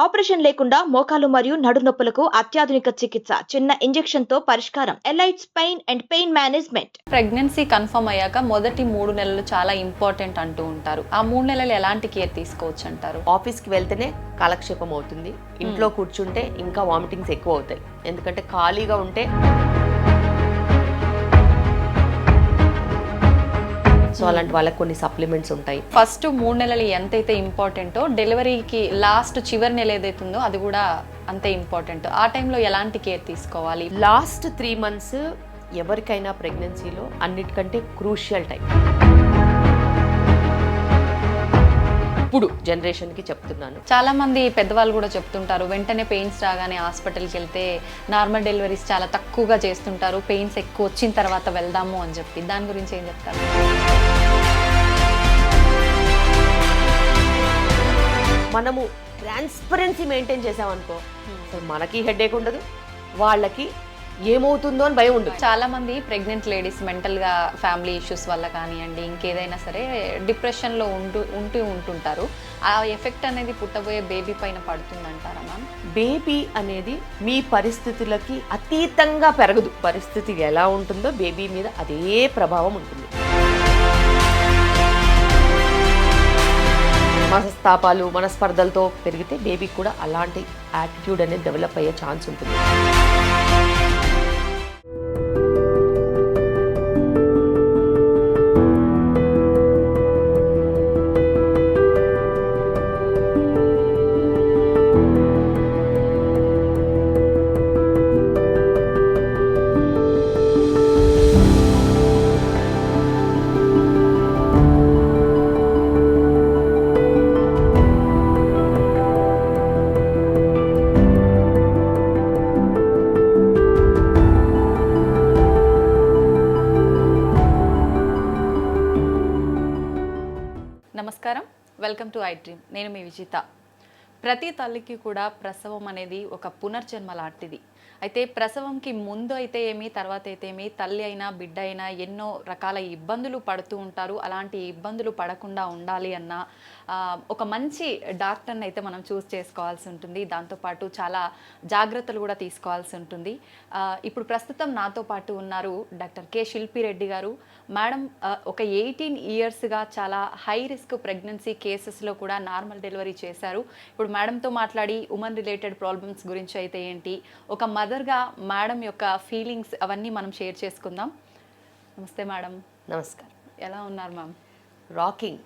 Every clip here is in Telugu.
ఆపరేషన్ లేకుండా మోకాలు మరియు నడునొప్పులకు అత్యాధునిక చికిత్స. చిన్న ఇంజెక్షన్ తో పరిష్కారం. Elites pain and pain management. Pregnancy confirm అయ్యాక మొదటి 3 నెలలు చాలా ఇంపార్టెంట్ అంటూ ఉంటారు. ఆ 3 నెలలు ఎలాంటి కేర్ తీసుకోవచ్చు అంటారు? ఆఫీస్కి వెళ్తేనే కాలక్షేపం అవుతుంది, ఇంట్లో కూర్చుంటే ఇంకా వామిటింగ్స్ ఎక్కువ అవుతాయి. ఎందుకంటే ఖాళీగా ఉంటే సో అలాంటి వాళ్ళకి కొన్ని సప్లిమెంట్స్ ఉంటాయి. ఫస్ట్ 3 నెలలు ఎంతైతే ఇంపార్టెంటో డెలివరీకి లాస్ట్ చివరి నెల ఏదైతుందో అది కూడా అంతే ఇంపార్టెంట్. ఆ టైంలో ఎలాంటి కేర్ తీసుకోవాలి? లాస్ట్ 3 months ఎవరికైనా ప్రెగ్నెన్సీలో అన్నిటికంటే క్రూషియల్ టైం. ఇప్పుడు జనరేషన్కి చెప్తున్నాను. చాలా మంది పెద్దవాళ్ళు కూడా చెప్తుంటారు, వెంటనే పెయిన్స్ రాగానే హాస్పిటల్కి వెళ్తే నార్మల్ డెలివరీస్ చాలా తక్కువగా చేస్తుంటారు, పెయిన్స్ ఎక్కువ వచ్చిన తర్వాత వెళ్దాము అని చెప్పి. దాని గురించి ఏం చెప్తారు? మనము ట్రాన్స్పరెన్సీ మెయింటైన్ చేసామనుకో మనకి హెడేక్ ఉండదు, వాళ్ళకి ఏమవుతుందో అని భయం ఉండదు. చాలా మంది ప్రెగ్నెంట్ లేడీస్ మెంటల్గా ఫ్యామిలీ ఇష్యూస్ వల్ల కానివ్వండి ఇంకేదైనా సరే డిప్రెషన్లో ఉంటుంటారు. ఆ ఎఫెక్ట్ అనేది పుట్టబోయే బేబీ పైన పడుతుందంటారా మ్యామ్? బేబీ అనేది మీ పరిస్థితులకి అతీతంగా పెరగదు. పరిస్థితి ఎలా ఉంటుందో బేబీ మీద అదే ప్రభావం ఉంటుంది. మనస్తాపాలు మనస్పర్ధలతో పెరిగితే బేబీకి కూడా అలాంటి యాటిట్యూడ్ అనేది డెవలప్ అయ్యే ఛాన్స్ ఉంటుంది. నమస్కారం, వెల్కమ్ టు ఐ డ్రీమ్. నేను మీ విజిత. ప్రతి తల్లికి కూడా ప్రసవం అనేది ఒక పునర్జన్మ లాంటిది. అయితే ప్రసవంకి ముందు అయితే ఏమి, తర్వాత అయితే ఏమి, తల్లి అయినా బిడ్డ అయినా ఎన్నో రకాల ఇబ్బందులు పడుతూ ఉంటారు. అలాంటి ఇబ్బందులు పడకుండా ఉండాలి అన్న ఒక మంచి డాక్టర్ని అయితే మనం చూస్ చేసుకోవాల్సి ఉంటుంది. దాంతోపాటు చాలా జాగ్రత్తలు కూడా తీసుకోవాల్సి ఉంటుంది. ఇప్పుడు ప్రస్తుతం నాతో పాటు ఉన్నారు డాక్టర్ కె శిల్పిరెడ్డి గారు. మేడం ఒక 18 yearsగా చాలా హై రిస్క్ ప్రెగ్నెన్సీ కేసెస్లో కూడా నార్మల్ డెలివరీ చేశారు. ఇప్పుడు మేడంతో మాట్లాడి ఉమెన్ రిలేటెడ్ ప్రాబ్లమ్స్ గురించి అయితే ఏంటి, ఒక మదర్గా మేడం యొక్క ఫీలింగ్స్ అవన్నీ మనం షేర్ చేసుకుందాం. నమస్తే మేడం. నమస్కారం. ఎలా ఉన్నారు ma'am? Rocking.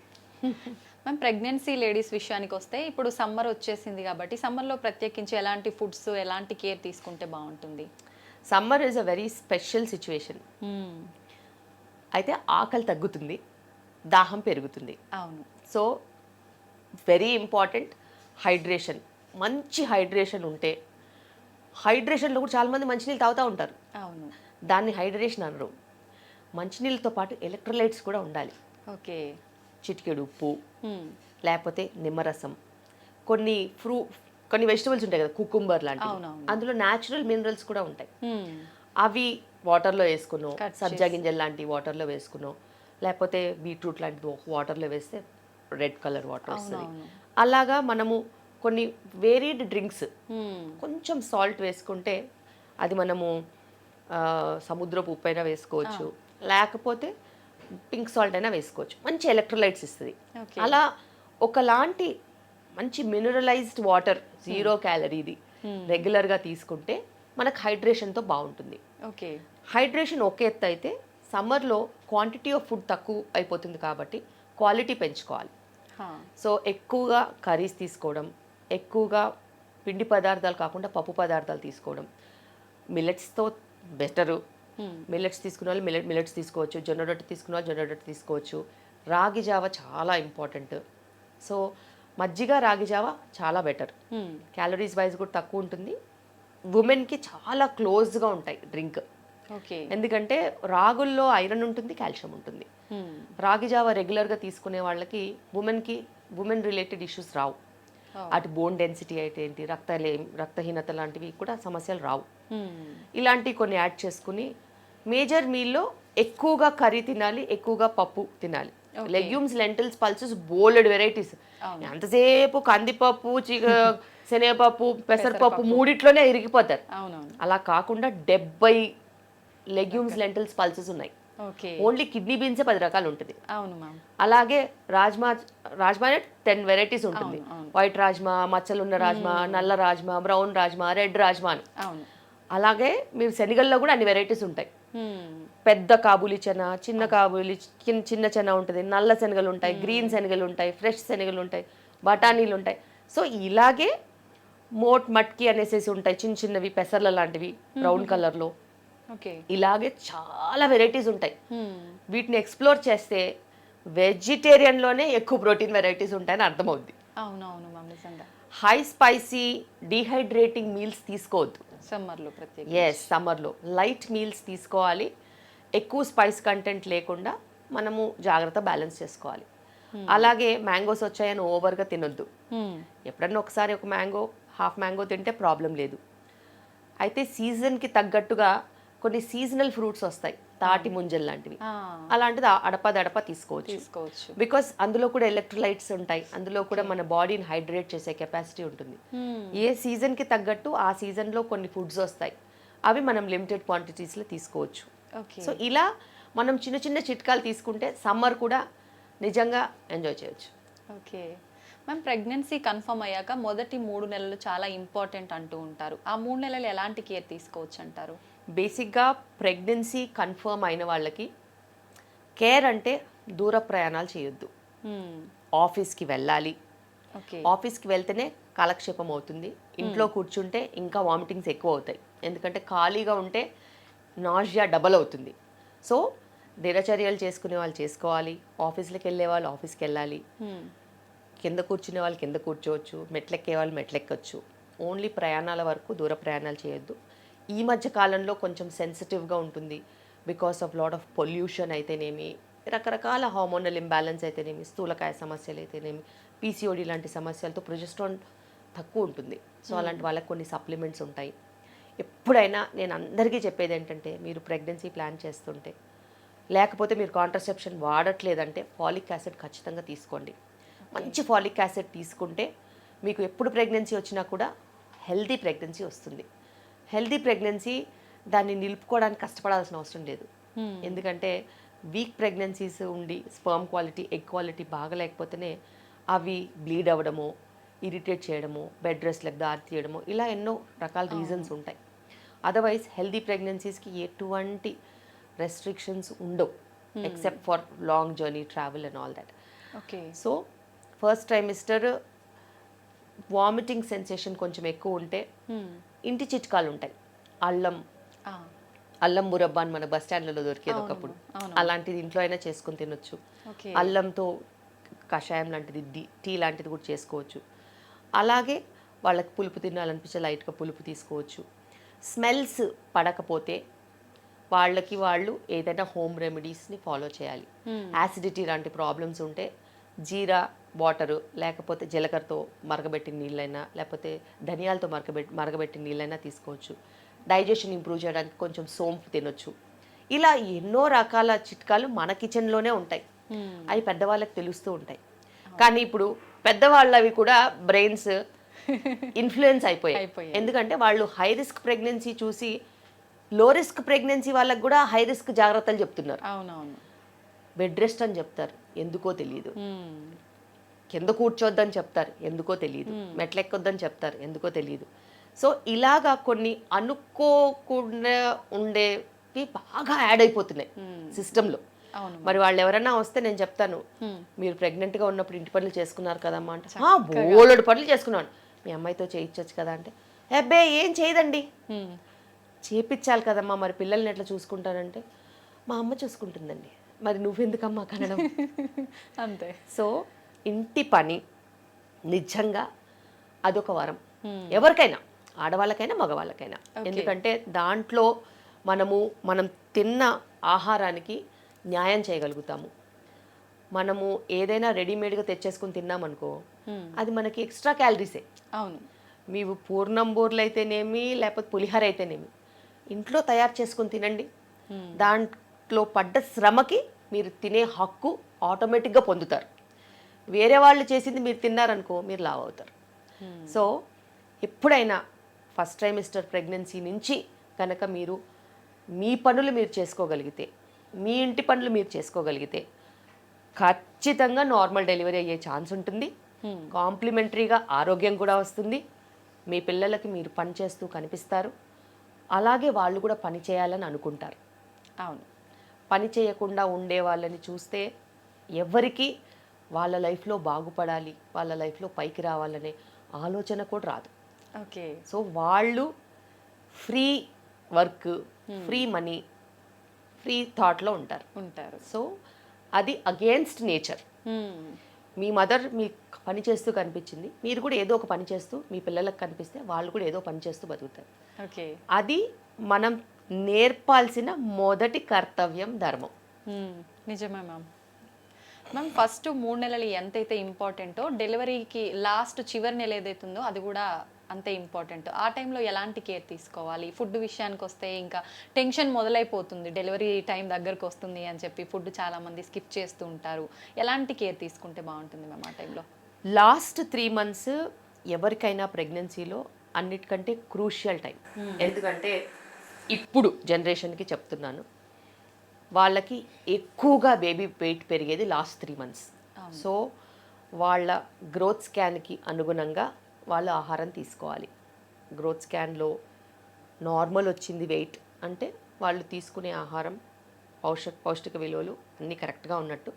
Ma'am, pregnancy ladies విషయానికి వస్తే ఇప్పుడు సమ్మర్ వచ్చేసింది కాబట్టి సమ్మర్లో ప్రత్యేకించి ఎలాంటి ఫుడ్స్ ఎలాంటి కేర్ తీసుకుంటే బాగుంటుంది? Summer is a very special situation. అయితే ఆకలి తగ్గుతుంది, దాహం పెరుగుతుంది. అవును. So very important hydration. మంచి హైడ్రేషన్ ఉంటే, హైడ్రేషన్లో కూడా చాలామంది మంచినీళ్ళు తాగుతూ ఉంటారు. అవును. దాన్ని హైడ్రేషన్ అనరు. మంచినీళ్ళతో పాటు ఎలక్ట్రోలైట్స్ కూడా ఉండాలి. ఓకే. చిటికెడు ఉప్పు, లేకపోతే నిమ్మరసం, కొన్ని వెజిటబుల్స్ ఉంటాయి కదా, కుకుంబర్ లాంటివి, అందులో న్యాచురల్ మినరల్స్ కూడా ఉంటాయి. అవి వాటర్లో వేసుకున్నాం, సబ్జా గింజలు లాంటి వాటర్లో వేసుకున్నాం, లేకపోతే బీట్రూట్ లాంటిది వాటర్లో వేస్తే రెడ్ కలర్ వాటర్ వస్తుంది. అలాగా మనము కొన్ని వేరీడ్ డ్రింక్స్, కొంచెం సాల్ట్ వేసుకుంటే అది మనము సముద్రపు ఉప్పు అయినా వేసుకోవచ్చు, లేకపోతే పింక్ సాల్ట్ అయినా వేసుకోవచ్చు. మంచి ఎలక్ట్రోలైట్స్ ఇస్తుంది. అలా ఒకలాంటి మంచి మినరలైజ్డ్ వాటర్ 0 క్యాలరీది రెగ్యులర్గా తీసుకుంటే మనకు హైడ్రేషన్తో బాగుంటుంది. ఓకే. హైడ్రేషన్ ఒక ఎత్తు అయితే సమ్మర్లో క్వాంటిటీ ఆఫ్ ఫుడ్ తక్కువ అయిపోతుంది కాబట్టి క్వాలిటీ పెంచుకోవాలి. సో ఎక్కువగా కర్రీస్ తీసుకోవడం, ఎక్కువగా పిండి పదార్థాలు కాకుండా పప్పు పదార్థాలు తీసుకోవడం, మిల్లెట్స్తో బెటరు. మిల్లెట్స్ తీసుకున్న వాళ్ళు మిల్లెట్స్ తీసుకోవచ్చు, జొన్న రొట్టె తీసుకున్న వాళ్ళు జొన్న రొట్టె తీసుకోవచ్చు. రాగి జావ చాలా ఇంపార్టెంట్. సో మజ్జిగ రాగి జావ చాలా బెటర్. క్యాలరీస్ వైజ్ కూడా తక్కువ ఉంటుంది. ఉమెన్కి చాలా క్లోజ్గా ఉంటాయి డ్రింక్. ఓకే. ఎందుకంటే రాగుల్లో ఐరన్ ఉంటుంది, కాల్షియం ఉంటుంది. రాగి జావ రెగ్యులర్గా తీసుకునే వాళ్ళకి ఉమెన్ రిలేటెడ్ ఇష్యూస్ రావు. అటు బోన్ డెన్సిటీ అయితే ఏంటి, రక్తహీనత లాంటివి కూడా సమస్యలు రావు. ఇలాంటివి కొన్ని యాడ్ చేసుకుని మేజర్ మీల్లో ఎక్కువగా కర్రీ తినాలి, ఎక్కువగా పప్పు తినాలి. లెగ్యూమ్స్, లెంటిల్స్, పల్సెస్ బోలెడ్ వెరైటీస్. ఎంతసేపు కందిపప్పు, శనగపప్పు, పెసరపప్పు మూడిట్లోనే ఇరిగిపోతారు. అలా కాకుండా 70 లెగ్యూమ్స్, లెంటిల్స్, పల్సెస్ ఉన్నాయి. ఓన్లీ కిడ్నీ బీన్సే 10 రకాలు ఉంటుంది. అలాగే రాజ్మా 10 వెరైటీస్ ఉంటుంది. వైట్ రాజ్మా, మచ్చలున్న రాజ్మా, నల్ల రాజ్మా, బ్రౌన్ రాజ్మా, రెడ్ రాజ్మా అని. అలాగే మీరు శనగల్లో కూడా అన్ని వెరైటీస్ ఉంటాయి. పెద్ద కాబూలి చెన, చిన్న కాబూలి, చిన్న చెన ఉంటుంది, నల్ల శనగలు ఉంటాయి, గ్రీన్ శనగలు ఉంటాయి, ఫ్రెష్ శనగలు ఉంటాయి, బఠానీలు ఉంటాయి. సో ఇలాగే మట్కి అనేసి ఉంటాయి, చిన్న చిన్నవి పెసర్ల లాంటివి బ్రౌన్ కలర్లో. ఇలాగే చాలా వెరైటీస్ ఉంటాయి. వీటిని ఎక్స్ప్లోర్ చేస్తే వెజిటేరియన్లోనే ఎక్కువ ప్రోటీన్ వెరైటీస్ ఉంటాయని అర్థమవుద్ది. హై స్పైసీ డీహైడ్రేటింగ్ మీల్స్ తీసుకోవద్దు సమ్మర్లో. సమ్మర్లో లైట్ మీల్స్ తీసుకోవాలి. ఎక్కువ స్పైస్ కంటెంట్ లేకుండా మనము జాగ్రత్త బ్యాలెన్స్ చేసుకోవాలి. అలాగే మ్యాంగోస్ వచ్చాయని ఓవర్గా తినొద్దు. ఎప్పుడన్నా ఒకసారి ఒక మ్యాంగో, హాఫ్ మ్యాంగో తింటే ప్రాబ్లం లేదు. అయితే సీజన్కి తగ్గట్టుగా కొన్ని సీజనల్ ఫ్రూట్స్ వస్తాయి, తాటి ముంజల్ లాంటివి. అలాంటిది అడపదడప తీసుకోవచ్చు. బికాస్ అందులో కూడా ఎలక్ట్రోలైట్స్ ఉంటాయి, అందులో కూడా మన బాడీని హైడ్రేట్ చేసే కెపాసిటీ ఉంటుంది. ఏ సీజన్కి తగ్గట్టు ఆ సీజన్లో కొన్ని ఫుడ్స్ వస్తాయి, అవి మనం లిమిటెడ్ క్వాంటిటీస్లో తీసుకోవచ్చు. సో ఇలా మనం చిన్న చిన్న చిట్కాలు తీసుకుంటే సమ్మర్ కూడా నిజంగా ఎంజాయ్ చేయొచ్చు. ఓకే మ్యామ్, ప్రెగ్నెన్సీ కన్ఫర్మ్ అయ్యాక మొదటి 3 నెలలు చాలా ఇంపార్టెంట్ అంటూ ఉంటారు. ఆ 3 నెలలు ఎలాంటి కేర్ తీసుకోవచ్చు అంటారు? బేసిక్గా ప్రెగ్నెన్సీ కన్ఫర్మ్ అయిన వాళ్ళకి కేర్ అంటే దూర ప్రయాణాలు చేయొద్దు. ఆఫీస్కి వెళ్ళాలి. ఆఫీస్కి వెళ్తేనే కాలక్షేపం అవుతుంది. ఇంట్లో కూర్చుంటే ఇంకా వామిటింగ్స్ ఎక్కువ అవుతాయి. ఎందుకంటే ఖాళీగా ఉంటే నాజియా డబల్ అవుతుంది. సో దినచర్యలు చేసుకునే వాళ్ళు చేసుకోవాలి, ఆఫీస్కి వెళ్ళే వాళ్ళు ఆఫీస్కి వెళ్ళాలి, కింద కూర్చునే వాళ్ళు కింద కూర్చోవచ్చు, మెట్లెక్కే వాళ్ళు మెట్లెక్కచ్చు. ఓన్లీ ప్రయాణాల వరకు దూర ప్రయాణాలు చేయొద్దు. ఈ మధ్య కాలంలో కొంచెం సెన్సిటివ్గా ఉంటుంది because of lot of pollution అయితేనేమి, రకరకాల హార్మోనల్ ఇంబ్యాలెన్స్ అయితేనేమి, స్థూలకాయ సమస్యలు అయితేనేమి, పీసీఓడి లాంటి సమస్యలతో ప్రొజెస్ట్రాన్ తక్కువ ఉంటుంది. సో అలాంటి వాళ్ళకి కొన్ని సప్లిమెంట్స్ ఉంటాయి. ఎప్పుడైనా నేను అందరికీ చెప్పేది ఏంటంటే, మీరు ప్రెగ్నెన్సీ ప్లాన్ చేస్తుంటే, లేకపోతే మీరు కాంట్రసెప్షన్ వాడట్లేదంటే ఫాలిక్ యాసిడ్ ఖచ్చితంగా తీసుకోండి. మంచి ఫాలిక్ యాసిడ్ తీసుకుంటే మీకు ఎప్పుడు ప్రెగ్నెన్సీ వచ్చినా కూడా హెల్దీ ప్రెగ్నెన్సీ వస్తుంది. హెల్దీ ప్రెగ్నెన్సీ దాన్ని నిలుపుకోవడానికి కష్టపడాల్సిన అవసరం లేదు. ఎందుకంటే వీక్ ప్రెగ్నెన్సీస్ ఉండి స్పర్మ్ క్వాలిటీ, ఎగ్ క్వాలిటీ బాగలేకపోతేనే అవి బ్లీడ్ అవ్వడము, ఇరిటేట్ చేయడము, బెడ్ రెస్ట్లకు దారి తీయడము, ఇలా ఎన్నో రకాల రీజన్స్ ఉంటాయి. అదర్వైజ్ హెల్దీ ప్రెగ్నెన్సీస్కి ఎటువంటి రెస్ట్రిక్షన్స్ ఉండవు except for long journey travel and all that. So first trimester vomiting sensation కొంచెం ఎక్కువ ఉంటే ఇంటి చిట్కాలు ఉంటాయి. అల్లం మురబ్బా అని మన బస్ స్టాండ్లలో దొరికేది ఒకప్పుడు, అలాంటిది ఇంట్లో అయినా చేసుకుని తినొచ్చు. అల్లంతో కషాయం లాంటిది, టీ లాంటిది కూడా చేసుకోవచ్చు. అలాగే వాళ్ళకి పులుపు తినాలనిపించే లైట్గా పులుపు తీసుకోవచ్చు. స్మెల్స్ పడకపోతే వాళ్ళు ఏదైనా హోమ్ రెమెడీస్ని ఫాలో చేయాలి. యాసిడిటీ లాంటి ప్రాబ్లమ్స్ ఉంటే జీరా వాటరు, లేకపోతే జీలకర్రతో మరగబెట్టిన నీళ్ళైనా, లేకపోతే ధనియాలతో మరగబెట్టిన నీళ్ళైనా తీసుకోవచ్చు. డైజెషన్ ఇంప్రూవ్ చేయడానికి కొంచెం సోంపు తినొచ్చు. ఇలా ఎన్నో రకాల చిట్కాలు మన కిచెన్లోనే ఉంటాయి. అవి పెద్దవాళ్ళకి తెలుస్తూ ఉంటాయి. కానీ ఇప్పుడు పెద్దవాళ్ళవి కూడా బ్రెయిన్స్ ఇన్ఫ్లుయెన్స్ అయిపోయాయి. ఎందుకంటే వాళ్ళు హై రిస్క్ ప్రెగ్నెన్సీ చూసి లో రిస్క్ ప్రెగ్నెన్సీ వాళ్ళకి కూడా హై రిస్క్ జాగ్రత్తలు చెప్తున్నారు. బెడ్ రెస్ట్ అని చెప్తారు, ఎందుకో తెలియదు. కింద కూర్చోద్దని చెప్తారు, ఎందుకో తెలియదు. మెట్లెక్కొద్దని చెప్తారు, ఎందుకో తెలియదు. సో ఇలాగా కొన్ని అనుకోకుండా ఉండేవి బాగా యాడ్ అయిపోతున్నాయి సిస్టంలో. మరి వాళ్ళు ఎవరైనా వస్తే నేను చెప్తాను, మీరు ప్రెగ్నెంట్గా ఉన్నప్పుడు ఇంటి పనులు చేసుకున్నారు కదమ్మా అంటే, బోలెడు పనులు చేసుకున్నాను, మీ అమ్మాయితో చేయించవచ్చు కదా అంటే, అబ్బే ఏం చేయదండి, చేపించాలి కదమ్మా, మరి పిల్లల్ని ఎట్లా చూసుకుంటానంటే, మా అమ్మ చూసుకుంటుందండి, మరి నువ్వెందుకమ్మా కనడం అంతే. సో ఇంటి పని నిజంగా అదొక వరం ఎవరికైనా, ఆడవాళ్ళకైనా మగవాళ్ళకైనా. ఎందుకంటే దాంట్లో మనం తిన్న ఆహారానికి న్యాయం చేయగలుగుతాము. మనము ఏదైనా రెడీమేడ్గా తెచ్చేసుకుని తిన్నామనుకో, అది మనకి ఎక్స్ట్రా క్యాలరీసే. అవును, మీరు పూర్ణం బూర్లు అయితేనేమి, లేకపోతే పులిహోర అయితేనేమి, ఇంట్లో తయారు చేసుకుని తినండి. దాంట్లో పడ్డ శ్రమకి మీరు తినే హక్కు ఆటోమేటిక్గా పొందుతారు. వేరే వాళ్ళు చేసింది మీరు తిన్నారనుకో మీరు లావ్ అవుతారు. సో ఎప్పుడైనా ఫస్ట్ ట్రైమిస్టర్ ప్రెగ్నెన్సీ నుంచి కనుక మీరు మీ పనులు మీరు చేసుకోగలిగితే, మీ ఇంటి పనులు మీరు చేసుకోగలిగితే ఖచ్చితంగా నార్మల్ డెలివరీ అయ్యే ఛాన్స్ ఉంటుంది. కాంప్లిమెంటరీగా ఆరోగ్యం కూడా వస్తుంది. మీ పిల్లలకి మీరు పని చేస్తూ కనిపిస్తారు. అలాగే వాళ్ళు కూడా పని చేయాలని అనుకుంటారు. అవును. పని చేయకుండా ఉండే వాళ్ళని చూస్తే ఎవరికి వాళ్ళ లైఫ్లో బాగుపడాలి, వాళ్ళ లైఫ్లో పైకి రావాలనే ఆలోచన కూడా రాదు. ఓకే. సో వాళ్ళు free work, free money, free థాట్లో ఉంటారు. సో అది అగేన్స్ట్ నేచర్. మీ మదర్ మీ పని చేస్తూ కనిపించింది, మీరు కూడా ఏదో ఒక పని చేస్తూ మీ పిల్లలకు కనిపిస్తే వాళ్ళు కూడా ఏదో పని చేస్తూ బతుకుతారు. ఓకే. అది మనం నేర్పాల్సిన మొదటి కర్తవ్యం, ధర్మం. నిజమే మ్యామ్. మ్యామ్ ఫస్ట్ 3 నెలలు ఎంతైతే ఇంపార్టెంటో డెలివరీకి లాస్ట్ చివరి నెల ఏదైతుందో అది కూడా అంతే ఇంపార్టెంట్. ఆ టైంలో ఎలాంటి కేర్ తీసుకోవాలి? ఫుడ్ విషయానికి వస్తే ఇంకా టెన్షన్ మొదలైపోతుంది. డెలివరీ టైం దగ్గరకు వస్తుంది అని చెప్పి ఫుడ్ చాలామంది స్కిప్ చేస్తూ ఉంటారు. ఎలాంటి కేర్ తీసుకుంటే బాగుంటుంది మ్యామ్ ఆ టైంలో? లాస్ట్ 3 మంత్స్ ఎవరికైనా ప్రెగ్నెన్సీలో అన్నిటికంటే క్రూషియల్ టైం. ఎందుకంటే ఇప్పుడు జనరేషన్కి చెప్తున్నాను, వాళ్ళకి ఎక్కువగా బేబీ వెయిట్ పెరిగేది లాస్ట్ 3 మంత్స్. సో వాళ్ళ గ్రోత్ స్కాన్కి అనుగుణంగా వాళ్ళు ఆహారం తీసుకోవాలి. గ్రోత్ స్కాన్లో నార్మల్ వచ్చింది వెయిట్ అంటే వాళ్ళు తీసుకునే ఆహారం పౌష్టిక విలువలు అన్నీ కరెక్ట్గా ఉన్నట్టు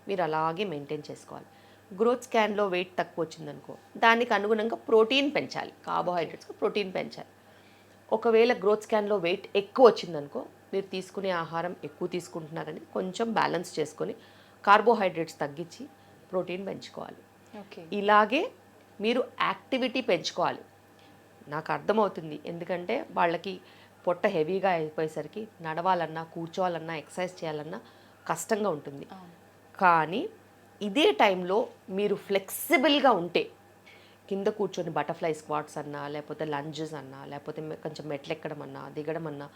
మీరు అలాగే మెయింటైన్ చేసుకోవాలి. గ్రోత్ స్కాన్లో వెయిట్ తక్కువ వచ్చిందనుకో దానికి అనుగుణంగా ప్రోటీన్ పెంచాలి, కార్బోహైడ్రేట్స్కి ప్రోటీన్ పెంచాలి. ఒకవేళ గ్రోత్ స్కాన్లో వెయిట్ ఎక్కువ వచ్చిందనుకో మీరు తీసుకునే ఆహారం ఎక్కువ తీసుకుంటున్నారని కొంచెం బ్యాలెన్స్ చేసుకొని కార్బోహైడ్రేట్స్ తగ్గించి ప్రోటీన్ పెంచుకోవాలి. ఓకే. ఇలాగే మీరు యాక్టివిటీ పెంచుకోవాలి. నాకు అర్థమవుతుంది, ఎందుకంటే వాళ్ళకి పొట్ట హెవీగా అయిపోయేసరికి నడవాలన్నా, కూర్చోవాలన్నా, ఎక్సర్సైజ్ చేయాలన్నా కష్టంగా ఉంటుంది. కానీ ఇదే టైంలో మీరు ఫ్లెక్సిబుల్గా ఉంటే కింద కూర్చొని బటర్ఫ్లై స్క్వాట్స్ అన్నా, లేకపోతే లంజెస్ అన్నా, లేకపోతే కొంచెం మెట్లు ఎక్కడం అన్నా, దిగడం అన్నా,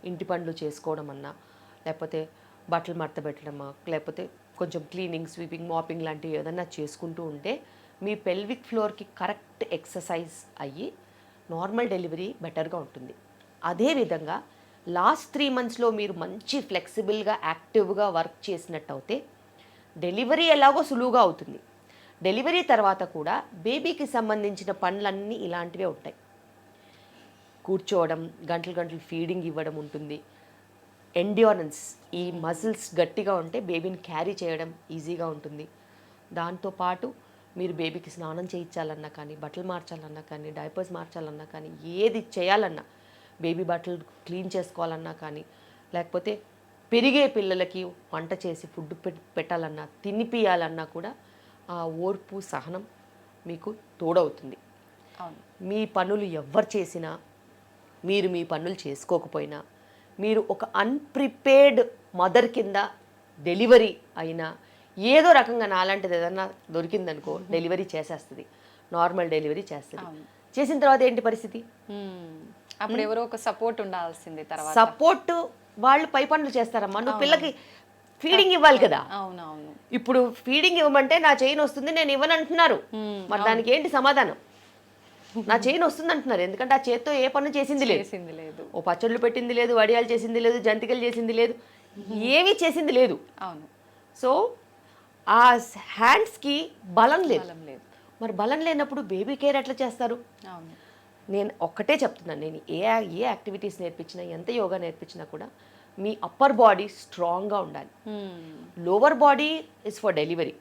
ఇంటి పనులు చేసుకోవడం అన్నా, లేకపోతే బట్టలు మడత పెట్టడమా, లేకపోతే కొంచెం క్లీనింగ్, స్వీపింగ్, మాపింగ్ లాంటివి ఏదన్నా చేసుకుంటూ ఉంటే మీ పెల్విక్ ఫ్లోర్కి కరెక్ట్ ఎక్సర్సైజ్ అయ్యి నార్మల్ డెలివరీ బెటర్గా ఉంటుంది. అదేవిధంగా లాస్ట్ 3 మంత్స్లో మీరు మంచి ఫ్లెక్సిబుల్గా, యాక్టివ్గా వర్క్ చేసినట్టు అయితే డెలివరీ ఎలాగో సులువుగా అవుతుంది. డెలివరీ తర్వాత కూడా బేబీకి సంబంధించిన పనులన్నీ ఇలాంటివే ఉంటాయి. కూర్చోవడం, గంటలు గంటలు ఫీడింగ్ ఇవ్వడం ఉంటుంది. ఎండ్యూరెన్స్, ఈ మజిల్స్ గట్టిగా ఉంటే బేబీని క్యారీ చేయడం ఈజీగా ఉంటుంది. దాంతోపాటు మీరు బేబీకి స్నానం చేయించాలన్నా కానీ, బట్టలు మార్చాలన్నా కానీ, డైపర్స్ మార్చాలన్నా కానీ, ఏది చేయాలన్నా, బేబీ బట్టలు క్లీన్ చేసుకోవాలన్నా కానీ, లేకపోతే పెరిగే పిల్లలకి వంట చేసి ఫుడ్ పెట్టాలన్నా, తినిపియాలన్నా కూడా ఆ ఓర్పు, సహనం మీకు తోడవుతుంది. మీ పనులు ఎవ్వరు చేసినా, మీరు మీ పనులు చేసుకోకపోయినా, మీరు ఒక అన్ప్రిపేర్డ్ మదర్ కింద డెలివరీ అయినా ఏదో రకంగా నాలాంటిది ఏదన్నా దొరికిందనుకో డెలివరీ చేసేస్తుంది, నార్మల్ డెలివరీ చేస్తుంది. చేసిన తర్వాత ఏంటి పరిస్థితి? అప్పుడు ఎవరో ఒక సపోర్ట్ ఉండాల్సింది. తర్వాత సపోర్ట్ వాళ్ళు పై పనులు చేస్తారమ్మా. నువ్వు పిల్లకి ఫీడింగ్ ఇవ్వాలి కదా. అవునవును. ఇప్పుడు ఫీడింగ్ ఇవ్వమంటే నా చైన్ వస్తుంది, నేను ఇవ్వనంటున్నారు. మరి దానికి ఏంటి సమాధానం? నా చైన్ వస్తుంది అంటున్నారు, ఎందుకంటే ఆ చేత్తో ఏ పనులు చేసింది లేదు. ఓ పచ్చళ్ళు పెట్టింది లేదు, వడియాలు చేసింది లేదు, జంతికలు చేసింది లేదు, ఏమీ చేసింది లేదు. అవును. సో ఆ హ్యాండ్స్కి బలం లేదు. మరి బలం లేనప్పుడు బేబీ కేర్ ఎట్లా చేస్తారు? అవును. నేను ఒక్కటే చెప్తున్నాను, నేను ఏ యాక్టివిటీస్ నేర్పించినా, ఎంత యోగా నేర్పించినా కూడా మీ అప్పర్ బాడీ స్ట్రాంగ్గా ఉండాలి. Lower body is for delivery,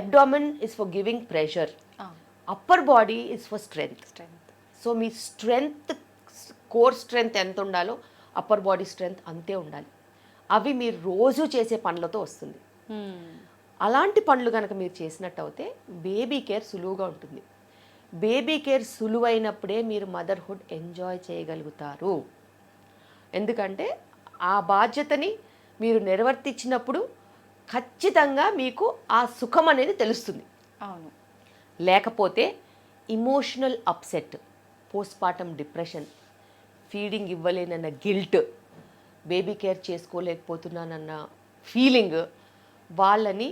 abdomen is for giving pressure, upper body is for strength. So me strength, core strength ఎంత ఉండాలో అప్పర్ బాడీ స్ట్రెంగ్త్ అంతే ఉండాలి. అవి మీరు రోజు చేసే పనులతో వస్తుంది. అలాంటి పనులు కనుక మీరు చేసినట్టు అయితే బేబీ కేర్ సులువుగా ఉంటుంది. బేబీ కేర్ సులువైనప్పుడే మీరు మదర్హుడ్ ఎంజాయ్ చేయగలుగుతారు. ఎందుకంటే ఆ బాధ్యతని మీరు నిర్వర్తించినప్పుడు ఖచ్చితంగా మీకు ఆ సుఖం అనేది తెలుస్తుంది. అవును. లేకపోతే emotional upset, postpartum depression, feeding ఇవ్వలేనన్న గిల్ట్, బేబీ కేర్ చేసుకోలేకపోతున్నానన్న ఫీలింగ్, వాళ్ళని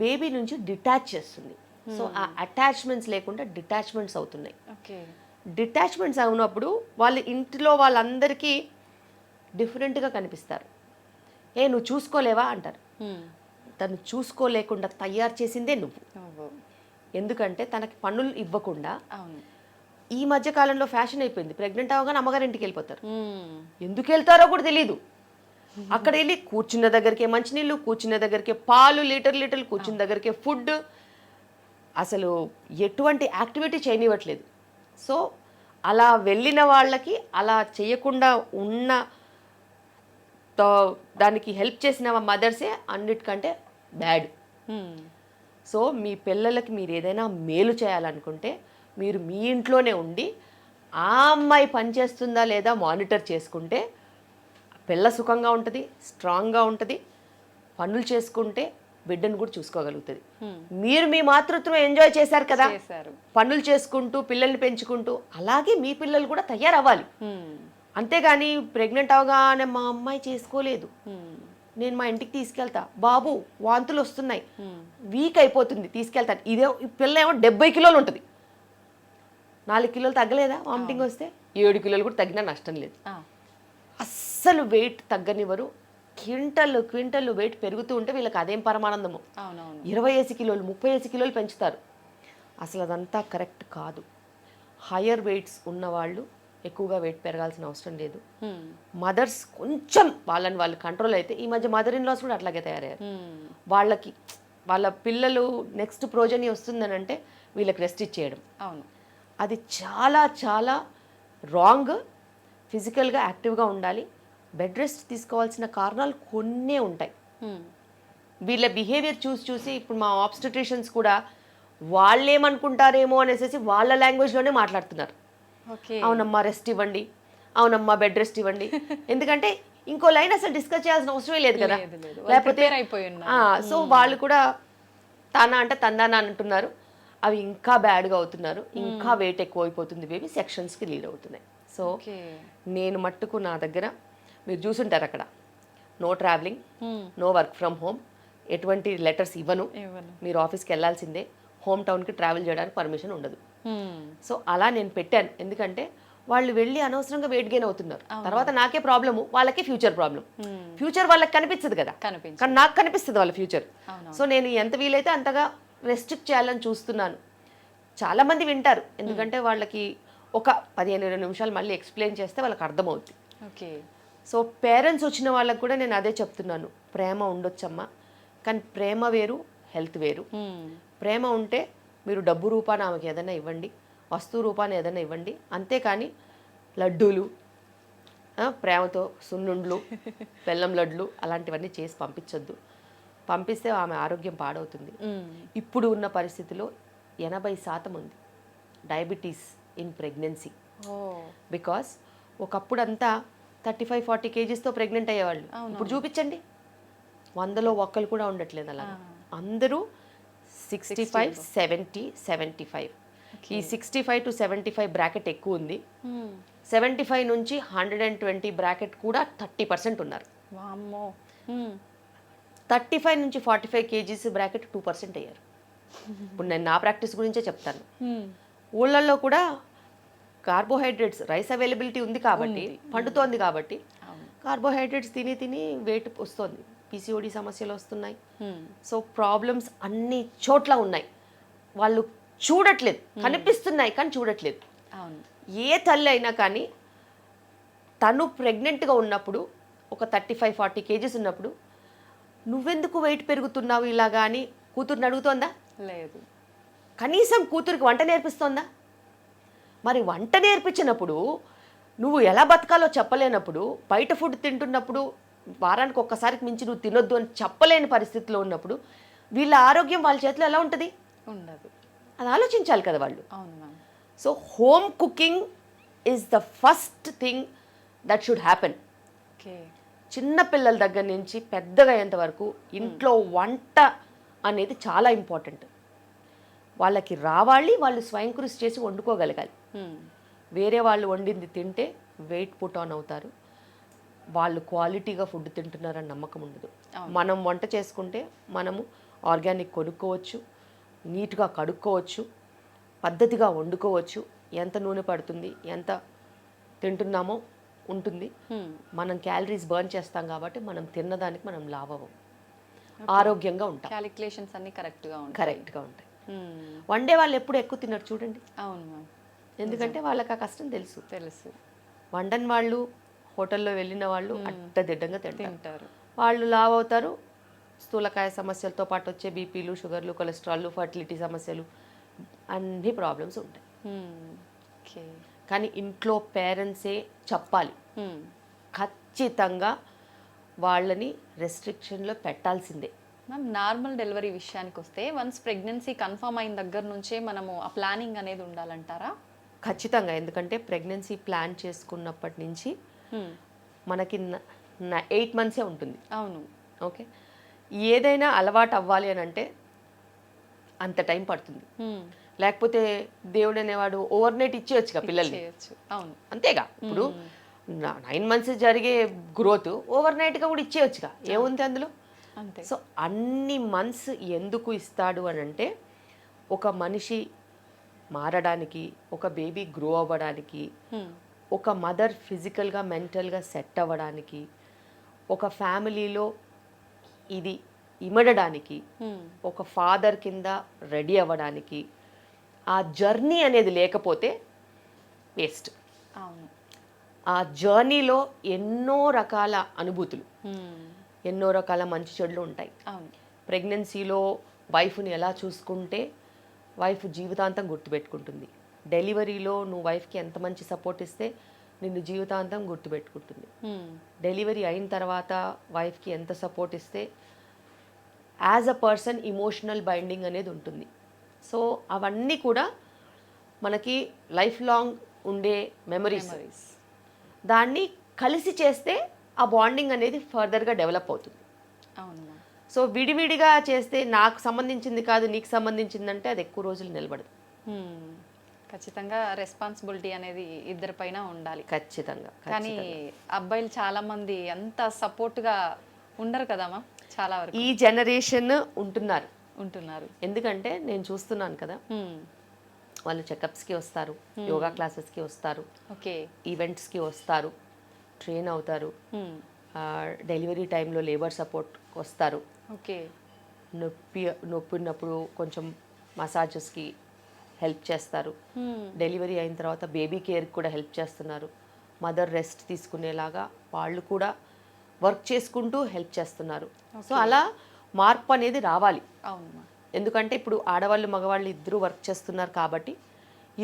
బేబీ నుంచి డిటాచ్ చేస్తుంది. సో ఆ అటాచ్మెంట్స్ లేకుండా డిటాచ్మెంట్స్ అవుతున్నాయి. ఓకే. డిటాచ్మెంట్స్ అవునప్పుడు వాళ్ళు ఇంట్లో వాళ్ళందరికీ డిఫరెంట్గా కనిపిస్తారు. నువ్వు చూసుకోలేవా అంటారు. తను చూసుకోలేకుండా తయారు చేసిందే నువ్వు. ఎందుకంటే తనకి పనులు ఇవ్వకుండా, ఈ మధ్య కాలంలో ఫ్యాషన్ అయిపోయింది, ప్రెగ్నెంట్ అవగానే అమ్మగారి ఇంటికి వెళ్ళిపోతారు. ఎందుకు వెళ్తారో కూడా తెలియదు. అక్కడ వెళ్ళి కూర్చున్న దగ్గరికే మంచినీళ్ళు, కూర్చున్న దగ్గరికే పాలు, లీటర్లు కూర్చున్న దగ్గరికే ఫుడ్, అసలు ఎటువంటి యాక్టివిటీ చేయనివ్వట్లేదు. సో అలా వెళ్ళిన వాళ్ళకి అలా చేయకుండా ఉన్న దానికి హెల్ప్ చేసిన మదర్సే అన్నిటికంటే బ్యాడ్. సో మీ పిల్లలకి మీరు ఏదైనా మేలు చేయాలనుకుంటే మీరు మీ ఇంట్లోనే ఉండి ఆ అమ్మాయి పనిచేస్తుందా లేదా మానిటర్ చేసుకుంటే పిల్ల సుఖంగా ఉంటుంది, స్ట్రాంగ్గా ఉంటుంది, పనులు చేసుకుంటే బిడ్డను కూడా చూసుకోగలుగుతుంది. మీరు మీ మాతృత్వం ఎంజాయ్ చేశారు కదా, పనులు చేసుకుంటూ పిల్లల్ని పెంచుకుంటూ, అలాగే మీ పిల్లలు కూడా తయారవ్వాలి. అంతేగాని ప్రెగ్నెంట్ అవగానే మా అమ్మాయి చేసుకోలేదు, నేను మా ఇంటికి తీసుకెళ్తా, బాబు వాంతులు వస్తున్నాయి, వీక్ అయిపోతుంది, తీసుకెళ్తాను. ఇదే పిల్ల ఏమో 70 కిలోలు ఉంటుంది, 4 కిలోలు తగ్గలేదా వామిటింగ్ వస్తే? 7 కిలోలు కూడా తగ్గినా నష్టం లేదు. అస్సలు వెయిట్ తగ్గనివ్వరు. క్వింటల్ వెయిట్ పెరుగుతూ ఉంటే వీళ్ళకి అదేం పరమానందము. 20 కిలోలు 30 కిలోలు పెంచుతారు. అసలు అదంతా కరెక్ట్ కాదు. హయ్యర్ వెయిట్స్ ఉన్నవాళ్ళు ఎక్కువగా వెయిట్ పెరగాల్సిన అవసరం లేదు. మదర్స్ కొంచెం వాళ్ళని వాళ్ళు కంట్రోల్ అయితే, ఈ మధ్య మదర్ ఇన్ లాస్ కూడా అట్లాగే తయారయ్యారు. వాళ్ళకి వాళ్ళ పిల్లలు నెక్స్ట్ ప్రోజని వస్తుందని అంటే వీళ్ళకి రెస్ట్ ఇచ్చేయడం, అది చాలా చాలా రాంగ్. ఫిజికల్గా యాక్టివ్గా ఉండాలి. బెడ్ రెస్ట్ తీసుకోవాల్సిన కారణాలు కొన్నే ఉంటాయి. వీళ్ళ బిహేవియర్ చూసి ఇప్పుడు మా ఆబ్స్టెట్రిషియన్స్ కూడా వాళ్ళేమనుకుంటారేమో అనేసి వాళ్ళ లాంగ్వేజ్లోనే మాట్లాడుతున్నారు. అవునమ్మా రెస్ట్ ఇవ్వండి, అవునమ్మా బెడ్ రెస్ట్ ఇవ్వండి. ఎందుకంటే ఇంకో లైన్ అసలు డిస్కస్ చేయాల్సిన అవసరమే లేదు కదా, లేకపోతే సో వాళ్ళు కూడా తానా అంటే తందానా అంటున్నారు. అవి ఇంకా బ్యాడ్గా అవుతున్నారు, ఇంకా వెయిట్ ఎక్కువ అయిపోతుంది, బేబీ సెక్షన్స్కి లీడ్ అవుతున్నాయి. సో నేను మట్టుకు నా దగ్గర మీరు చూసుంటారు అక్కడ no travelling, no work from home, ఎటువంటి లెటర్స్ ఇవ్వను, మీరు ఆఫీస్కి వెళ్ళాల్సిందే, హోమ్ టౌన్కి ట్రావెల్ చేయడానికి పర్మిషన్ ఉండదు. సో అలా నేను పెట్టాను. ఎందుకంటే వాళ్ళు వెళ్ళి అనవసరంగా వెయిట్ గెయిన్ అవుతున్నారు. తర్వాత నాకే ప్రాబ్లము, వాళ్ళకి ఫ్యూచర్ ప్రాబ్లం. ఫ్యూచర్ వాళ్ళకి కనిపించదు కదా, కానీ నాకు కనిపిస్తుంది వాళ్ళ ఫ్యూచర్. సో నేను ఎంత వీలైతే అంతగా రెస్ట్రిక్ట్ చేయాలని చూస్తున్నాను. చాలామంది వింటారు, ఎందుకంటే వాళ్ళకి ఒక 15-20 నిమిషాలు మళ్ళీ ఎక్స్ప్లెయిన్ చేస్తే వాళ్ళకి అర్థమవుతుంది. సో పేరెంట్స్ వచ్చిన వాళ్ళకి కూడా నేను అదే చెప్తున్నాను, ప్రేమ ఉండొచ్చమ్మా, కానీ ప్రేమ వేరు, హెల్త్ వేరు. ప్రేమ ఉంటే మీరు డబ్బు రూపాన ఆమెకి ఏదైనా ఇవ్వండి, వస్తువు రూపాన ఏదైనా ఇవ్వండి, అంతేకాని లడ్డూలు, ప్రేమతో సున్నుండ్లు, బెల్లం లడ్లు అలాంటివన్నీ చేసి పంపించొద్దు. పంపిస్తే ఆమె ఆరోగ్యం పాడవుతుంది. ఇప్పుడు ఉన్న పరిస్థితిలో 80% ఉంది డయాబెటీస్ ఇన్ ప్రెగ్నెన్సీ. బికాస్ ఒకప్పుడు అంతా 35-40 kgsతో ప్రెగ్నెంట్ అయ్యేవాళ్ళు. ఇప్పుడు చూపించండి, 100లో ఒక్కరు కూడా ఉండట్లేదు అలా. అందరూ 65, 70, 75. ఈ 65 to 75 బ్రాకెట్ ఎక్కువ ఉంది. 75 నుంచి 120 బ్రాకెట్ కూడా 30% ఉన్నారు. 35 నుంచి 45 kgs బ్రాకెట్ 2% అయ్యారు. ఇప్పుడు నేను నా ప్రాక్టీస్ గురించే చెప్తాను. ఊళ్ళల్లో కూడా కార్బోహైడ్రేట్స్, రైస్ అవైలబిలిటీ ఉంది కాబట్టి, పండుతోంది కాబట్టి కార్బోహైడ్రేట్స్ తిని వెయిట్ వస్తుంది, PCOD సమస్యలు వస్తున్నాయి. సో ప్రాబ్లమ్స్ అన్ని చోట్ల ఉన్నాయి, వాళ్ళు చూడట్లేదు, కనిపిస్తున్నాయి కానీ చూడట్లేదు. ఏ తల్లి అయినా కానీ తను ప్రెగ్నెంట్గా ఉన్నప్పుడు ఒక 35-40 kgs ఉన్నప్పుడు నువ్వెందుకు వెయిట్ పెరుగుతున్నావు ఇలాగా అని కూతుర్ని అడుగుతోందా? లేదు. కనీసం కూతురికి వంట నేర్పిస్తోందా? మరి వంట నేర్పించినప్పుడు నువ్వు ఎలా బతకాలో చెప్పలేనప్పుడు, బయట ఫుడ్ తింటున్నప్పుడు వారానికి ఒక్కసారికి మించి నువ్వు తినొద్దు అని చెప్పలేని పరిస్థితిలో ఉన్నప్పుడు వీళ్ళ ఆరోగ్యం వాళ్ళ చేతిలో ఎలా ఉంటుంది? ఉండదు. అది ఆలోచించాలి కదా వాళ్ళు. అవును ma'am. So home cooking is the first thing that should happen. చిన్న పిల్లల దగ్గర నుంచి పెద్దగా అయ్యేంత వరకు ఇంట్లో వంట అనేది చాలా ఇంపార్టెంట్. వాళ్ళకి రావాలి, వాళ్ళు స్వయం కృషి చేసి వండుకోగలగాలి. వేరే వాళ్ళు వండింది తింటే వెయిట్ పుట్ ఆన్ అవుతారు. వాళ్ళు క్వాలిటీగా ఫుడ్ తింటున్నారని నమ్మకం ఉండదు. మనం వంట చేసుకుంటే మనము ఆర్గానిక్ కొనుక్కోవచ్చు, నీట్గా కడుక్కోవచ్చు, పద్ధతిగా వండుకోవచ్చు. ఎంత నూనె పడుతుంది, ఎంత తింటున్నామో ఉంటుంది. మనం క్యాలరీస్ బర్న్ చేస్తాం కాబట్టి మనం తిన్నదానికి మనం లాభం, ఆరోగ్యంగా ఉంటాం. క్యాలిక్యులేషన్స్ అన్ని కరెక్ట్గా ఉంటాయి. వండే వాళ్ళు ఎప్పుడు ఎక్కువ తిన్నారు చూడండి. అవును మ్యామ్. ఎందుకంటే వాళ్ళకి ఆ కష్టం తెలుసు. తెలుసు. వండని వాళ్ళు, హోటల్లో వెళ్ళిన వాళ్ళు అడ్డదిడ్డంగా తింటారు. వాళ్ళు లావ్ అవుతారు. స్థూలకాయ సమస్యలతో పాటు వచ్చే బీపీలు, షుగర్లు, కొలెస్ట్రాల్, ఫర్టిలిటీ సమస్యలు, అన్ని ప్రాబ్లమ్స్ ఉంటాయి. కానీ ఇంట్లో పేరెంట్సే చెప్పాలి, ఖచ్చితంగా వాళ్ళని రెస్ట్రిక్షన్లో పెట్టాల్సిందే. మ్యామ్, నార్మల్ డెలివరీ విషయానికి వస్తే వన్స్ ప్రెగ్నెన్సీ కన్ఫర్మ్ అయిన దగ్గర నుంచే మనము ఆ ప్లానింగ్ అనేది ఉండాలంటారా? ఖచ్చితంగా. ఎందుకంటే ప్రెగ్నెన్సీ ప్లాన్ చేసుకున్నప్పటి నుంచి మనకి 8 మంత్సే ఉంటుంది. అవును. ఓకే, ఏదైనా అలవాటు అవ్వాలి అని అంటే అంత టైం పడుతుంది. లేకపోతే దేవుడు అనేవాడు ఓవర్ నైట్ ఇచ్చేయచ్చుగా పిల్లల్ని. అవును, అంతేగా. ఇప్పుడు 9 మంత్స్ జరిగే గ్రోత్ ఓవర్ నైట్గా కూడా ఇచ్చేయచ్చుగా, ఏముంది అందులో. అంతే. సో అన్ని మంత్స్ ఎందుకు ఇస్తాడు అని అంటే ఒక మనిషి మారడానికి, ఒక బేబీ గ్రో అవ్వడానికి, ఒక మదర్ ఫిజికల్గా మెంటల్గా సెట్ అవ్వడానికి, ఒక ఫ్యామిలీలో ఇది ఇమడడానికి, ఒక ఫాదర్ కింద రెడీ అవ్వడానికి, ఆ జర్నీ అనేది లేకపోతే వేస్ట్. అవును. ఆ జర్నీలో ఎన్నో రకాల అనుభూతులు, ఎన్నో రకాల మంచి చెడులు ఉంటాయి. అవును. ప్రెగ్నెన్సీలో వైఫ్ని ఎలా చూసుకుంటే వైఫ్ జీవితాంతం గుర్తుపెట్టుకుంటుంది. డెలివరీలో నువ్వు వైఫ్కి ఎంత మంచి సపోర్ట్ ఇస్తే నిన్ను జీవితాంతం గుర్తుపెట్టుకుంటుంది. డెలివరీ అయిన తర్వాత వైఫ్కి ఎంత సపోర్ట్ ఇస్తే as a person emotional binding అనేది ఉంటుంది. సో అవన్నీ కూడా మనకి లైఫ్ లాంగ్ ఉండే మెమరీస్. దాన్ని కలిసి చేస్తే ఆ బాండింగ్ అనేది ఫర్దర్గా డెవలప్ అవుతుంది. అవును. సో విడివిడిగా చేస్తే నాకు సంబంధించింది కాదు నీకు సంబంధించిందంటే అది ఎక్కువ రోజులు నిలబడదు. ఖచ్చితంగా రెస్పాన్సిబిలిటీ అనేది ఇద్దరిపైన ఉండాలి. ఖచ్చితంగా. కానీ అబ్బాయిలు చాలా మంది అంత సపోర్ట్గా ఉండరు కదమ్మా. చాలా వరకు ఈ జనరేషన్ ఉంటున్నారు. ఎందుకంటే నేను చూస్తున్నాను కదా, వాళ్ళు చెకప్స్కి వస్తారు, యోగా క్లాసెస్కి వస్తారు, ఈవెంట్స్కి వస్తారు, ట్రైన్ అవుతారు, డెలివరీ టైంలో లేబర్ సపోర్ట్ వస్తారు, నొప్పి ఉన్నప్పుడు కొంచెం మసాజెస్కి హెల్ప్ చేస్తారు, డెలివరీ అయిన తర్వాత బేబీ కేర్కి కూడా హెల్ప్ చేస్తున్నారు, మదర్ రెస్ట్ తీసుకునేలాగా వాళ్ళు కూడా వర్క్ చేసుకుంటూ హెల్ప్ చేస్తున్నారు. సో అలా మార్పు అనేది రావాలి. ఎందుకంటే ఇప్పుడు ఆడవాళ్ళు మగవాళ్ళు ఇద్దరూ వర్క్ చేస్తున్నారు కాబట్టి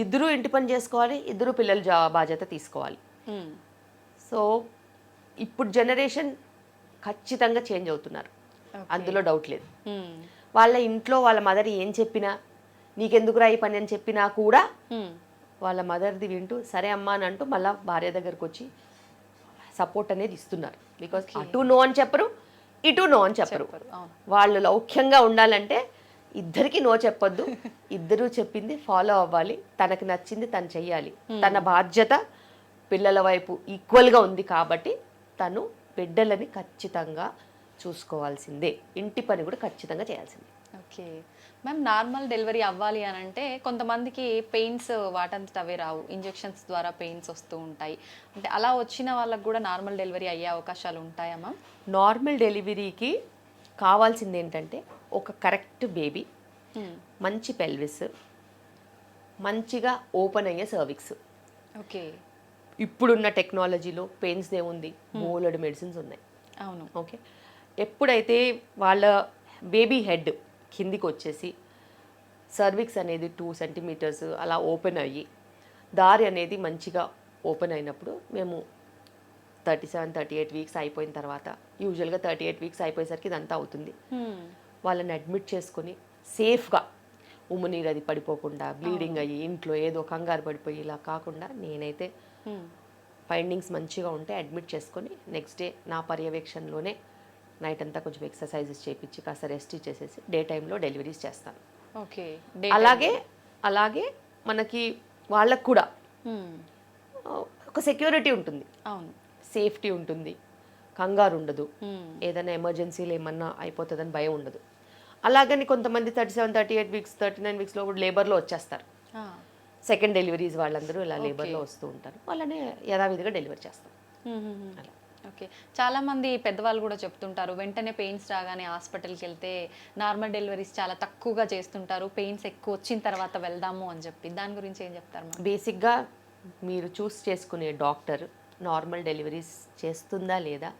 ఇద్దరూ ఇంటి పని చేసుకోవాలి, ఇద్దరూ పిల్లల బాధ్యత తీసుకోవాలి. సో ఇప్పుడు జనరేషన్ ఖచ్చితంగా చేంజ్ అవుతున్నారు, అందులో డౌట్ లేదు. వాళ్ళ ఇంట్లో వాళ్ళ మదర్ ఏం చెప్పినా, నీకెందుకురా ఈ పని అని చెప్పినా కూడా వాళ్ళ మదర్ది వింటూ సరే అమ్మా అని అంటూ మళ్ళీ భార్య దగ్గరకు వచ్చి సపోర్ట్ అనేది ఇస్తున్నారు. బికాస్ అటు నో అని చెప్పరు, ఇటు నో అని చెప్పరు. వాళ్ళు లౌక్యంగా ఉండాలంటే ఇద్దరికి నో చెప్పొద్దు, ఇద్దరూ చెప్పింది ఫాలో అవ్వాలి, తనకు నచ్చింది తను చెయ్యాలి. తన బాధ్యత పిల్లల వైపు ఈక్వల్గా ఉంది కాబట్టి తను బిడ్డలని ఖచ్చితంగా చూసుకోవాల్సిందే, ఇంటి పని కూడా ఖచ్చితంగా చేయాల్సిందే. ఓకే మ్యామ్, నార్మల్ డెలివరీ అవ్వాలి అని అంటే కొంతమందికి పెయిన్స్ వాటంతట అవే రావు, ఇంజెక్షన్స్ ద్వారా పెయిన్స్ వస్తూ ఉంటాయి. అంటే అలా వచ్చిన వాళ్ళకి కూడా నార్మల్ డెలివరీ అయ్యే అవకాశాలు ఉంటాయా మ్యామ్? నార్మల్ డెలివరీకి కావాల్సింది ఏంటంటే ఒక కరెక్ట్ బేబీ, మంచి పెల్విస్, మంచిగా ఓపెన్ అయ్యే సర్విక్స్. ఓకే, ఇప్పుడున్న టెక్నాలజీలో పెయిన్స్ ఏముంది, బోలెడు మెడిసిన్స్ ఉన్నాయి. అవును. ఓకే, ఎప్పుడైతే వాళ్ళ బేబీ హెడ్ కిందికి వచ్చేసి సర్విక్స్ అనేది 2 సెంటీమీటర్స్ అలా ఓపెన్ అయ్యి దారి అనేది మంచిగా ఓపెన్ అయినప్పుడు మేము 37-38 వీక్స్ అయిపోయిన తర్వాత, యూజువల్గా 38 వీక్స్ అయిపోయేసరికి ఇదంతా అవుతుంది, వాళ్ళని అడ్మిట్ చేసుకొని సేఫ్గా ఉమ్మునీరు అది పడిపోకుండా బ్లీడింగ్ అయ్యి ఇంట్లో ఏదో కంగారు పడిపోయి ఇలా కాకుండా నేనైతే ఫైండింగ్స్ మంచిగా ఉంటే అడ్మిట్ చేసుకొని నెక్స్ట్ డే నా పర్యవేక్షణలోనే నైట్ అంతా కొంచెం ఎక్సర్సైజెస్ చేయించి కాస్త రెస్ట్ ఇచ్చేసేసి డే టైంలో డెలివరీస్ చేస్తాను. ఓకే, అలాగే మనకి వాళ్ళకు కూడా ఒక సెక్యూరిటీ ఉంటుంది, అవును, సేఫ్టీ ఉంటుంది. కంగారు ఉండదు, ఏదైనా ఎమర్జెన్సీలో ఏమన్నా అయిపోతుందని భయం ఉండదు. అలాగని కొంతమంది 37, 38 వీక్స్, 39 వీక్స్లో కూడా లేబర్లో వచ్చేస్తారు. సెకండ్ డెలివరీస్ వాళ్ళందరూ ఇలా లేబర్లో వస్తూ ఉంటారు, వాళ్ళని యథావిధిగా డెలివరీ చేస్తాం. అలా. ఓకే. చాలామంది పెద్దవాళ్ళు కూడా చెప్తుంటారు, వెంటనే పెయిన్స్ రాగానే హాస్పిటల్కి వెళ్తే నార్మల్ డెలివరీస్ చాలా తక్కువగా చేస్తుంటారు, పెయిన్స్ ఎక్కువ వచ్చిన తర్వాత వెళ్దాము అని చెప్పి. దాని గురించి ఏం చెప్తారు మ్యామ్? బేసిక్గా మీరు చూస్ చేసుకునే డాక్టర్ నార్మల్ డెలివరీస్ చేస్తుందా లేదా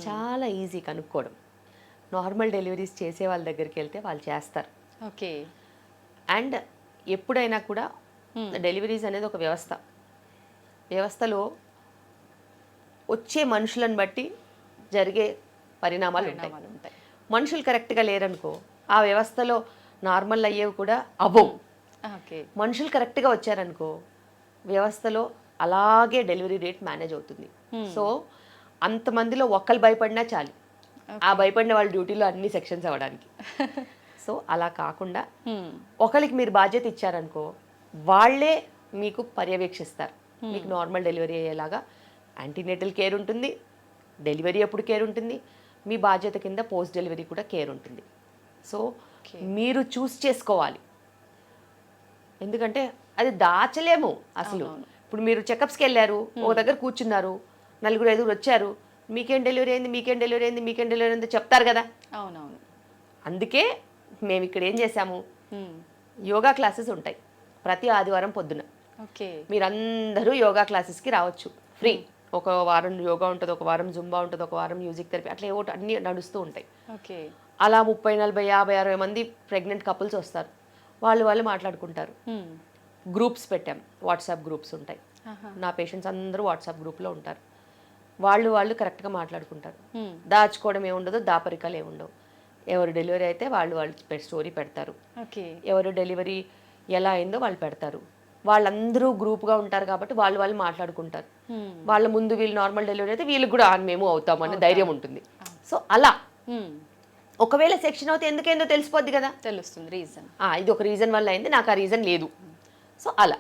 చాలా ఈజీ కనుక్కోవడం. నార్మల్ డెలివరీస్ చేసే వాళ్ళ దగ్గరికి వెళ్తే వాళ్ళు చేస్తారు. ఓకే. అండ్ ఎప్పుడైనా కూడా డెలివరీస్ అనేది ఒక వ్యవస్థలో వచ్చే మనుషులను బట్టి జరిగే పరిణామాలు ఉంటాయి. మనుషులు కరెక్ట్గా లేరనుకో ఆ వ్యవస్థలో నార్మల్ అయ్యేవి కూడా అవ్వవు. ఓకే. మనుషులు కరెక్ట్గా వచ్చారనుకో వ్యవస్థలో అలాగే డెలివరీ రేట్ మేనేజ్ అవుతుంది. సో అంతమందిలో ఒక్కరు భయపడినా చాలు, ఆ భయపడిన వాళ్ళ డ్యూటీలో అన్ని సెక్షన్స్ అవ్వడానికి. సో అలా కాకుండా ఒకరికి మీరు బాధ్యత ఇచ్చారనుకో వాళ్ళే మీకు పర్యవేక్షిస్తారు. మీకు నార్మల్ డెలివరీ అయ్యేలాగా యాంటీనేటల్ కేర్ ఉంటుంది, డెలివరీ అప్పుడు కేర్ ఉంటుంది, మీ బాధ్యత కింద పోస్ట్ డెలివరీ కూడా కేర్ ఉంటుంది. సో మీరు చూస్ చేసుకోవాలి, ఎందుకంటే అది దాచలేము అసలు. ఇప్పుడు మీరు చెకప్స్కి వెళ్ళారు, ఒక దగ్గర కూర్చున్నారు, 4-5 వచ్చారు, మీకేం డెలివరీ అయింది చెప్తారు కదా. అవునవును. అందుకే మేము ఇక్కడ ఏం చేసాము, యోగా క్లాసెస్ ఉంటాయి ప్రతి ఆదివారం పొద్దున. ఓకే. మీరందరూ యోగా క్లాసెస్కి రావచ్చు ఫ్రీ. ఒక వారం యోగా ఉంటుంది, ఒక వారం జుంబా ఉంటుంది, ఒక వారం మ్యూజిక్ థెరపీ, అట్లా ఏవో అన్నీ నడుస్తూ ఉంటాయి. ఓకే. అలా 30, 40, 50, 60 మంది ప్రెగ్నెంట్ కపుల్స్ వస్తారు, వాళ్ళు మాట్లాడుకుంటారు. గ్రూప్స్ పెట్టాం, వాట్సాప్ గ్రూప్స్ ఉంటాయి. నా పేషెంట్స్ అందరూ వాట్సాప్ గ్రూప్లో ఉంటారు. వాళ్ళు కరెక్ట్గా మాట్లాడుకుంటారు. దాచుకోవడం ఏముండదు, దాపరికాలు ఏముండవు. ఎవరు డెలివరీ అయితే వాళ్ళు స్టోరీ పెడతారు. ఎవరు డెలివరీ ఎలా అయిందో వాళ్ళు పెడతారు. వాళ్ళందరూ గ్రూప్గా ఉంటారు కాబట్టి వాళ్ళు మాట్లాడుకుంటారు. వాళ్ళ ముందు వీళ్ళు నార్మల్ డెలివరీ అయితే వీళ్ళకి కూడా మేము అవుతామని ధైర్యం ఉంటుంది. సో అలా ఒకవేళ సెక్షన్ అవుతే ఎందుకైందో తెలిసిపోద్ది కదా, తెలుస్తుంది రీజన్. ఇది ఒక రీజన్ వల్ల అయింది, నాకు ఆ రీజన్ లేదు. సో అలా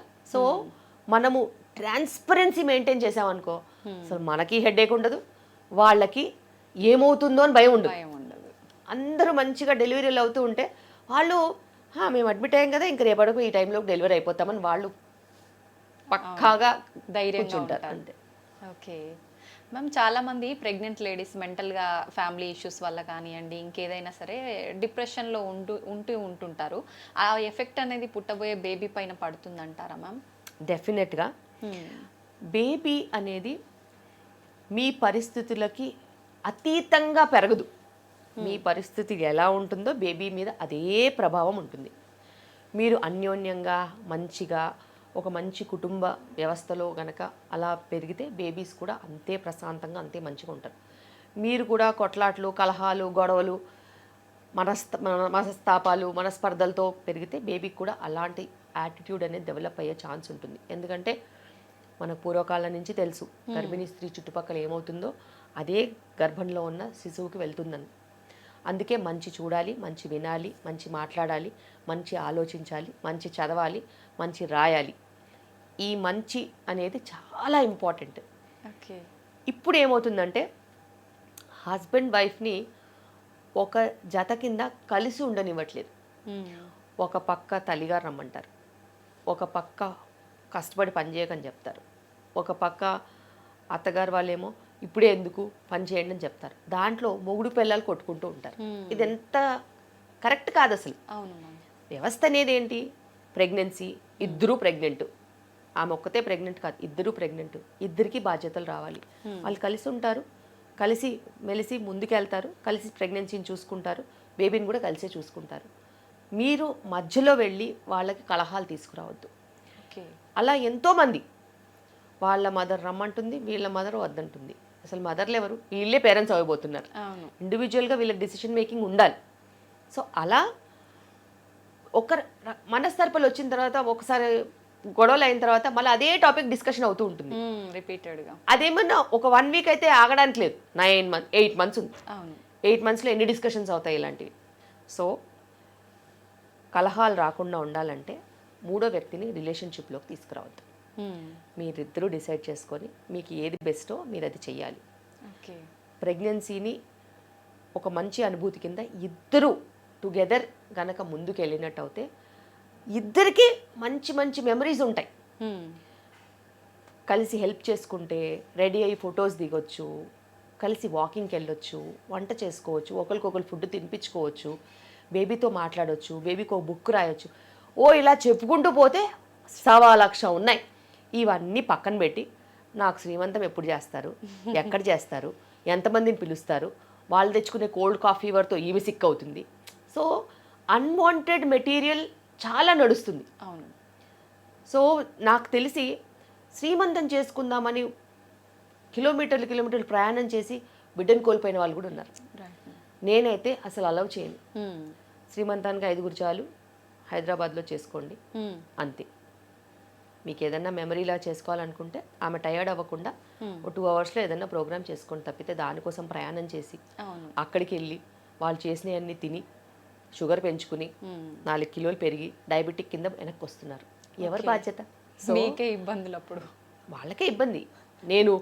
మనము ట్రాన్స్పరెన్సీ మెయింటైన్ చేసామనుకో అసలు మనకి హెడేక్ ఉండదు, వాళ్ళకి ఏమవుతుందో అని భయం ఉండదు. అందరూ మంచిగా డెలివరీలు అవుతూ ఉంటే వాళ్ళు మేము అడ్మిట్ అయ్యాం కదా, ఇంక రేపటికి ఈ టైంలో డెలివరీ అయిపోతామని వాళ్ళు పక్కాగా ధైర్యంగా ఉంటారు అంతే. ఓకే మ్యామ్, చాలామంది ప్రెగ్నెంట్ లేడీస్ మెంటల్గా ఫ్యామిలీ ఇష్యూస్ వల్ల కానివ్వండి, ఇంకేదైనా సరే డిప్రెషన్లో ఉంటుంటారు. ఆ ఎఫెక్ట్ అనేది పుట్టబోయే బేబీ పైన పడుతుందంటారా మ్యామ్? డెఫినెట్గా. బేబీ అనేది మీ పరిస్థితులకి అతీతంగా పెరగదు. మీ పరిస్థితి ఎలా ఉంటుందో బేబీ మీద అదే ప్రభావం ఉంటుంది. మీరు అన్యోన్యంగా మంచిగా ఒక మంచి కుటుంబ వ్యవస్థలో గనక అలా పెరిగితే బేబీస్ కూడా అంతే ప్రశాంతంగా అంతే మంచిగా ఉంటారు. మీరు కూడా కొట్లాట్లు, కలహాలు, గొడవలు, మనస్తాపాలు, మనస్పర్ధలతో పెరిగితే బేబీకి కూడా అలాంటి యాటిట్యూడ్ అనేది డెవలప్ అయ్యే ఛాన్స్ ఉంటుంది. ఎందుకంటే మన పూర్వకాలం నుంచి తెలుసు గర్భిణీ స్త్రీ చుట్టుపక్కల ఏమవుతుందో అదే గర్భంలో ఉన్న శిశువుకి వెళ్తుందని. అందుకే మంచి చూడాలి, మంచి వినాలి, మంచి మాట్లాడాలి, మంచి ఆలోచించాలి, మంచి చదవాలి, మంచి రాయాలి. ఈ మంచి అనేది చాలా ఇంపార్టెంట్. ఓకే. ఇప్పుడు ఏమవుతుందంటే హస్బెండ్ వైఫ్ని ఒక జత కింద కలిసి ఉండనివ్వట్లేదు. ఒక పక్క తల్లిగారు రమ్మంటారు, ఒక పక్క కష్టపడి పనిచేయకని చెప్తారు, ఒక పక్క అత్తగారు వాళ్ళేమో ఇప్పుడే ఎందుకు పని చేయండి అని చెప్తారు. దాంట్లో మొగుడు పిల్లలు కొట్టుకుంటూ ఉంటారు. ఇది ఎంత కరెక్ట్ కాదు అసలు. వ్యవస్థ అనేది ఏంటి, ప్రెగ్నెన్సీ, ఇద్దరూ ప్రెగ్నెంట్, ఆమె ఒక్కతే ప్రెగ్నెంట్ కాదు, ఇద్దరూ ప్రెగ్నెంట్, ఇద్దరికి బాధ్యతలు రావాలి. వాళ్ళు కలిసి ఉంటారు, కలిసి మెలిసి ముందుకెళ్తారు, కలిసి ప్రెగ్నెన్సీని చూసుకుంటారు, బేబీని కూడా కలిసే చూసుకుంటారు. మీరు మధ్యలో వెళ్ళి వాళ్ళకి కలహాలు తీసుకురావద్దు. అలా ఎంతోమంది వాళ్ళ మదర్ రమ్మంటుంది, వీళ్ళ మదర్ వద్దంటుంది. అసలు మదర్లు ఎవరు, వీళ్ళే పేరెంట్స్ అవ్వబోతున్నారు. ఇండివిజువల్గా వీళ్ళకి డిసిషన్ మేకింగ్ ఉండాలి. సో అలా ఒక మనస్తర్పలు వచ్చిన తర్వాత ఒకసారి గొడవలు అయిన తర్వాత మళ్ళీ అదే టాపిక్ డిస్కషన్ అవుతూ ఉంటుంది రిపీటెడ్గా. అదేమన్నా ఒక 1 వీక్ అయితే ఆగడానికి లేదు, 8 మంత్స్ ఉంది. 8 మంత్స్లో ఎన్ని డిస్కషన్స్ అవుతాయి ఇలాంటివి. సో కలహాలు రాకుండా ఉండాలంటే మూడో వ్యక్తిని రిలేషన్షిప్లోకి తీసుకురావద్దు. మీరిద్దరూ డిసైడ్ చేసుకొని మీకు ఏది బెస్టో మీరు అది చెయ్యాలి. ప్రెగ్నెన్సీని ఒక మంచి అనుభూతి కింద ఇద్దరు టుగెదర్ గనక ముందుకు వెళ్ళినట్టు అయితే ఇద్దరికి మంచి మంచి మెమరీస్ ఉంటాయి. కలిసి హెల్ప్ చేసుకుంటే రెడీ అయ్యి ఫొటోస్ దిగొచ్చు, కలిసి వాకింగ్కి వెళ్ళొచ్చు, వంట చేసుకోవచ్చు, ఒకరికొకరు ఫుడ్ తినిపించుకోవచ్చు, బేబీతో మాట్లాడవచ్చు, బేబీకి ఒక బుక్ రాయొచ్చు. ఇలా చెప్పుకుంటూ పోతే 1,00,000 ఉన్నాయి. ఇవన్నీ పక్కన పెట్టి నాకు శ్రీమంతం ఎప్పుడు చేస్తారు, ఎక్కడ చేస్తారు, ఎంతమందిని పిలుస్తారు, వాళ్ళు తెచ్చుకునే కోల్డ్ కాఫీ ఫీవర్తో ఈమె సిక్ అవుతుంది. సో అన్వాంటెడ్ మెటీరియల్ చాలా నడుస్తుంది. అవును. సో నాకు తెలిసి శ్రీమంతం చేసుకుందామని కిలోమీటర్లు ప్రయాణం చేసి బిడ్డను కోల్పోయిన వాళ్ళు కూడా ఉన్నారు. నేనైతే అసలు అలౌ చేయను. శ్రీమంతానికి 5 చాలు, హైదరాబాద్లో చేసుకోండి అంతే. మీకు ఏదన్నా మెమరీలా చేసుకోవాలనుకుంటే ఆమె టయర్డ్ అవ్వకుండా ఒక 2 అవర్స్లో ఏదన్నా ప్రోగ్రామ్ చేసుకోండి తప్పితే దానికోసం ప్రయాణం చేసి అక్కడికి వెళ్ళి వాళ్ళు చేసినవన్నీ తిని షుగర్ పెంచుకుని 4 కిలోలు పెరిగి డయాబెటిక్ కింద వెనక్కి వస్తున్నారు. ఎవరి బాధ్యత? మీకే ఇబ్బందులు. అప్పుడు వాళ్ళకే ఇబ్బంది. నేను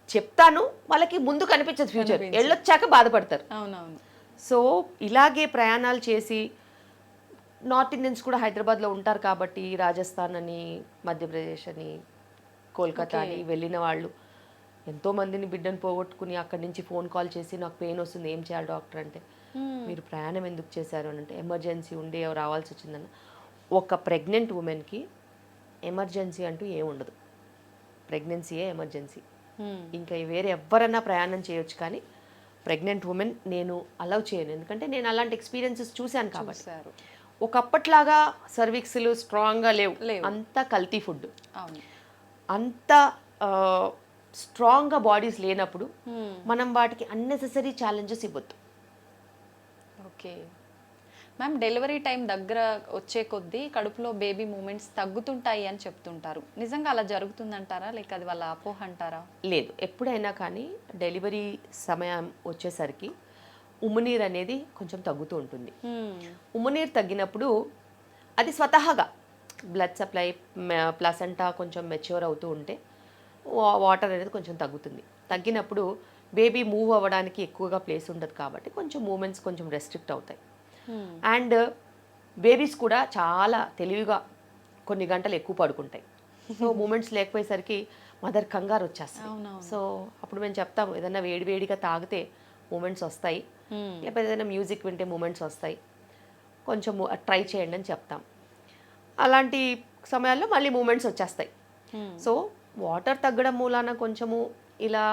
చెప్తాను, వాళ్ళకి ముందు కనిపించదు ఫ్యూచర్, వెళ్ళొచ్చాక బాధపడతారు. అవునవును. సో ఇలాగే ప్రయాణాలు చేసి నార్త్ ఇండియన్స్ కూడా హైదరాబాద్లో ఉంటారు కాబట్టి రాజస్థాన్ అని, మధ్యప్రదేశ్ అని, కోల్కతా అని వెళ్ళిన వాళ్ళు ఎంతోమందిని బిడ్డను పోగొట్టుకుని అక్కడి నుంచి ఫోన్ కాల్ చేసి నాకు పెయిన్ వస్తుంది, ఏం చేయాలి డాక్టర్ అంటే, మీరు ప్రయాణం ఎందుకు చేశారు అని అంటే, ఎమర్జెన్సీ ఉండి రావాల్సి వచ్చిందన్న. ఒక ప్రెగ్నెంట్ ఉమెన్కి ఎమర్జెన్సీ అంటూ ఏముండదు. ప్రెగ్నెన్సీయే ఎమర్జెన్సీ. ఇంకా వేరే ఎవరన్నా ప్రయాణం చేయొచ్చు కానీ ప్రెగ్నెంట్ ఉమెన్ నేను అలౌ చేయను. ఎందుకంటే నేను అలాంటి ఎక్స్పీరియన్సెస్ చూశాను కాబట్టి. ఒకప్పట్లాగా సర్విక్స్లు స్ట్రాంగ్గా లేవు, అంతా కల్తీ ఫుడ్, అంత స్ట్రాంగ్గా బాడీస్ లేనప్పుడు మనం వాటికి అన్నెసెసరీ ఛాలెంజెస్ ఇవ్వద్దు. ఓకే మ్యామ్, డెలివరీ టైం దగ్గర వచ్చే కొద్దీ కడుపులో బేబీ మూమెంట్స్ తగ్గుతుంటాయి అని చెప్తుంటారు. నిజంగా అలా జరుగుతుందంటారా, లేక అది వాళ్ళ అపోహ అంటారా? లేదు, ఎప్పుడైనా కానీ డెలివరీ సమయం వచ్చేసరికి ఉమ్మునీరు అనేది కొంచెం తగ్గుతూ ఉంటుంది. ఉమ్మునీరు తగ్గినప్పుడు అది స్వతహాగా బ్లడ్ సప్లై ప్లసెంటా కొంచెం మెచ్యూర్ అవుతూ ఉంటే వాటర్ అనేది కొంచెం తగ్గుతుంది. తగ్గినప్పుడు బేబీ మూవ్ అవ్వడానికి ఎక్కువగా ప్లేస్ ఉండదు కాబట్టి కొంచెం మూమెంట్స్ కొంచెం రెస్ట్రిక్ట్ అవుతాయి. అండ్ బేబీస్ కూడా చాలా తెలివిగా కొన్ని గంటలు ఎక్కువ పడుకుంటాయి. సో మూమెంట్స్ లేకపోయేసరికి మదర్ కంగారు వచ్చేస్తాయి. సో అప్పుడు మేము చెప్తాము, ఏదైనా వేడివేడిగా తాగితే మూమెంట్స్ వస్తాయి, లేకపోతే ఏదైనా మ్యూజిక్ వింటే మూమెంట్స్ వస్తాయి, కొంచెం ట్రై చేయండి అని చెప్తాం. అలాంటి సమయాల్లో మళ్ళీ మూమెంట్స్ వచ్చేస్తాయి. సో వాటర్ తగ్గడం మూలాన కొంచెము ఇలా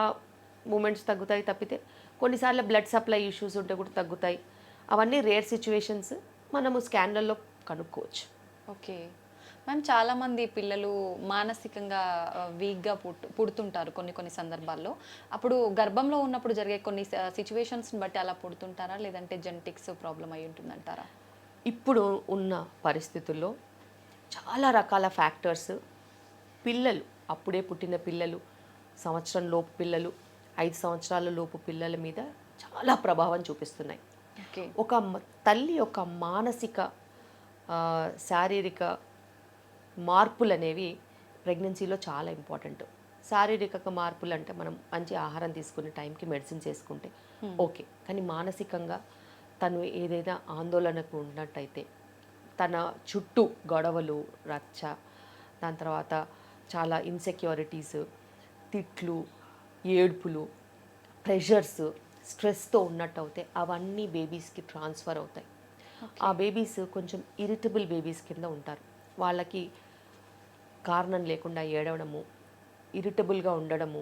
మూమెంట్స్ తగ్గుతాయి తప్పితే కొన్నిసార్లు బ్లడ్ సప్లై ఇష్యూస్ ఉంటే కూడా తగ్గుతాయి. అవన్నీ రేర్ సిచ్యువేషన్స్, మనము స్కాన్లలో కనుక్కోవచ్చు. ఓకే మ్యామ్, చాలామంది పిల్లలు మానసికంగా వీక్గా పుడుతుంటారు కొన్ని సందర్భాల్లో. అప్పుడు గర్భంలో ఉన్నప్పుడు జరిగే కొన్ని సిచ్యువేషన్స్ని బట్టి అలా పుడుతుంటారా, లేదంటే జెనెటిక్స్ ప్రాబ్లం అయి ఉంటుందంటారా? ఇప్పుడు ఉన్న పరిస్థితుల్లో చాలా రకాల ఫ్యాక్టర్స్ పిల్లలు, అప్పుడే పుట్టిన పిల్లలు, సంవత్సరం లోపు పిల్లలు, 5 సంవత్సరాల లోపు పిల్లల మీద చాలా ప్రభావం చూపిస్తున్నాయి. ఒక తల్లి యొక్క మానసిక శారీరక మార్పులు అనేవి ప్రెగ్నెన్సీలో చాలా ఇంపార్టెంట్. శారీరక మార్పులు అంటే మనం మంచి ఆహారం తీసుకునే టైంకి మెడిసిన్స్ వేసుకుంటే ఓకే, కానీ మానసికంగా తను ఏదైనా ఆందోళనకు ఉన్నట్టయితే తన చుట్టూ గొడవలు, రచ్చ, దాని తర్వాత చాలా ఇన్సెక్యూరిటీస్, తిట్లు, ఏడుపులు, ప్రెషర్స్, స్ట్రెస్తో ఉన్నట్టు అవుతే అవన్నీ బేబీస్కి ట్రాన్స్ఫర్ అవుతాయి. ఆ బేబీస్ కొంచెం ఇరిటబుల్ బేబీస్ కింద ఉంటారు. వాళ్ళకి కారణం లేకుండా ఏడవడము, ఇరిటబుల్గా ఉండడము,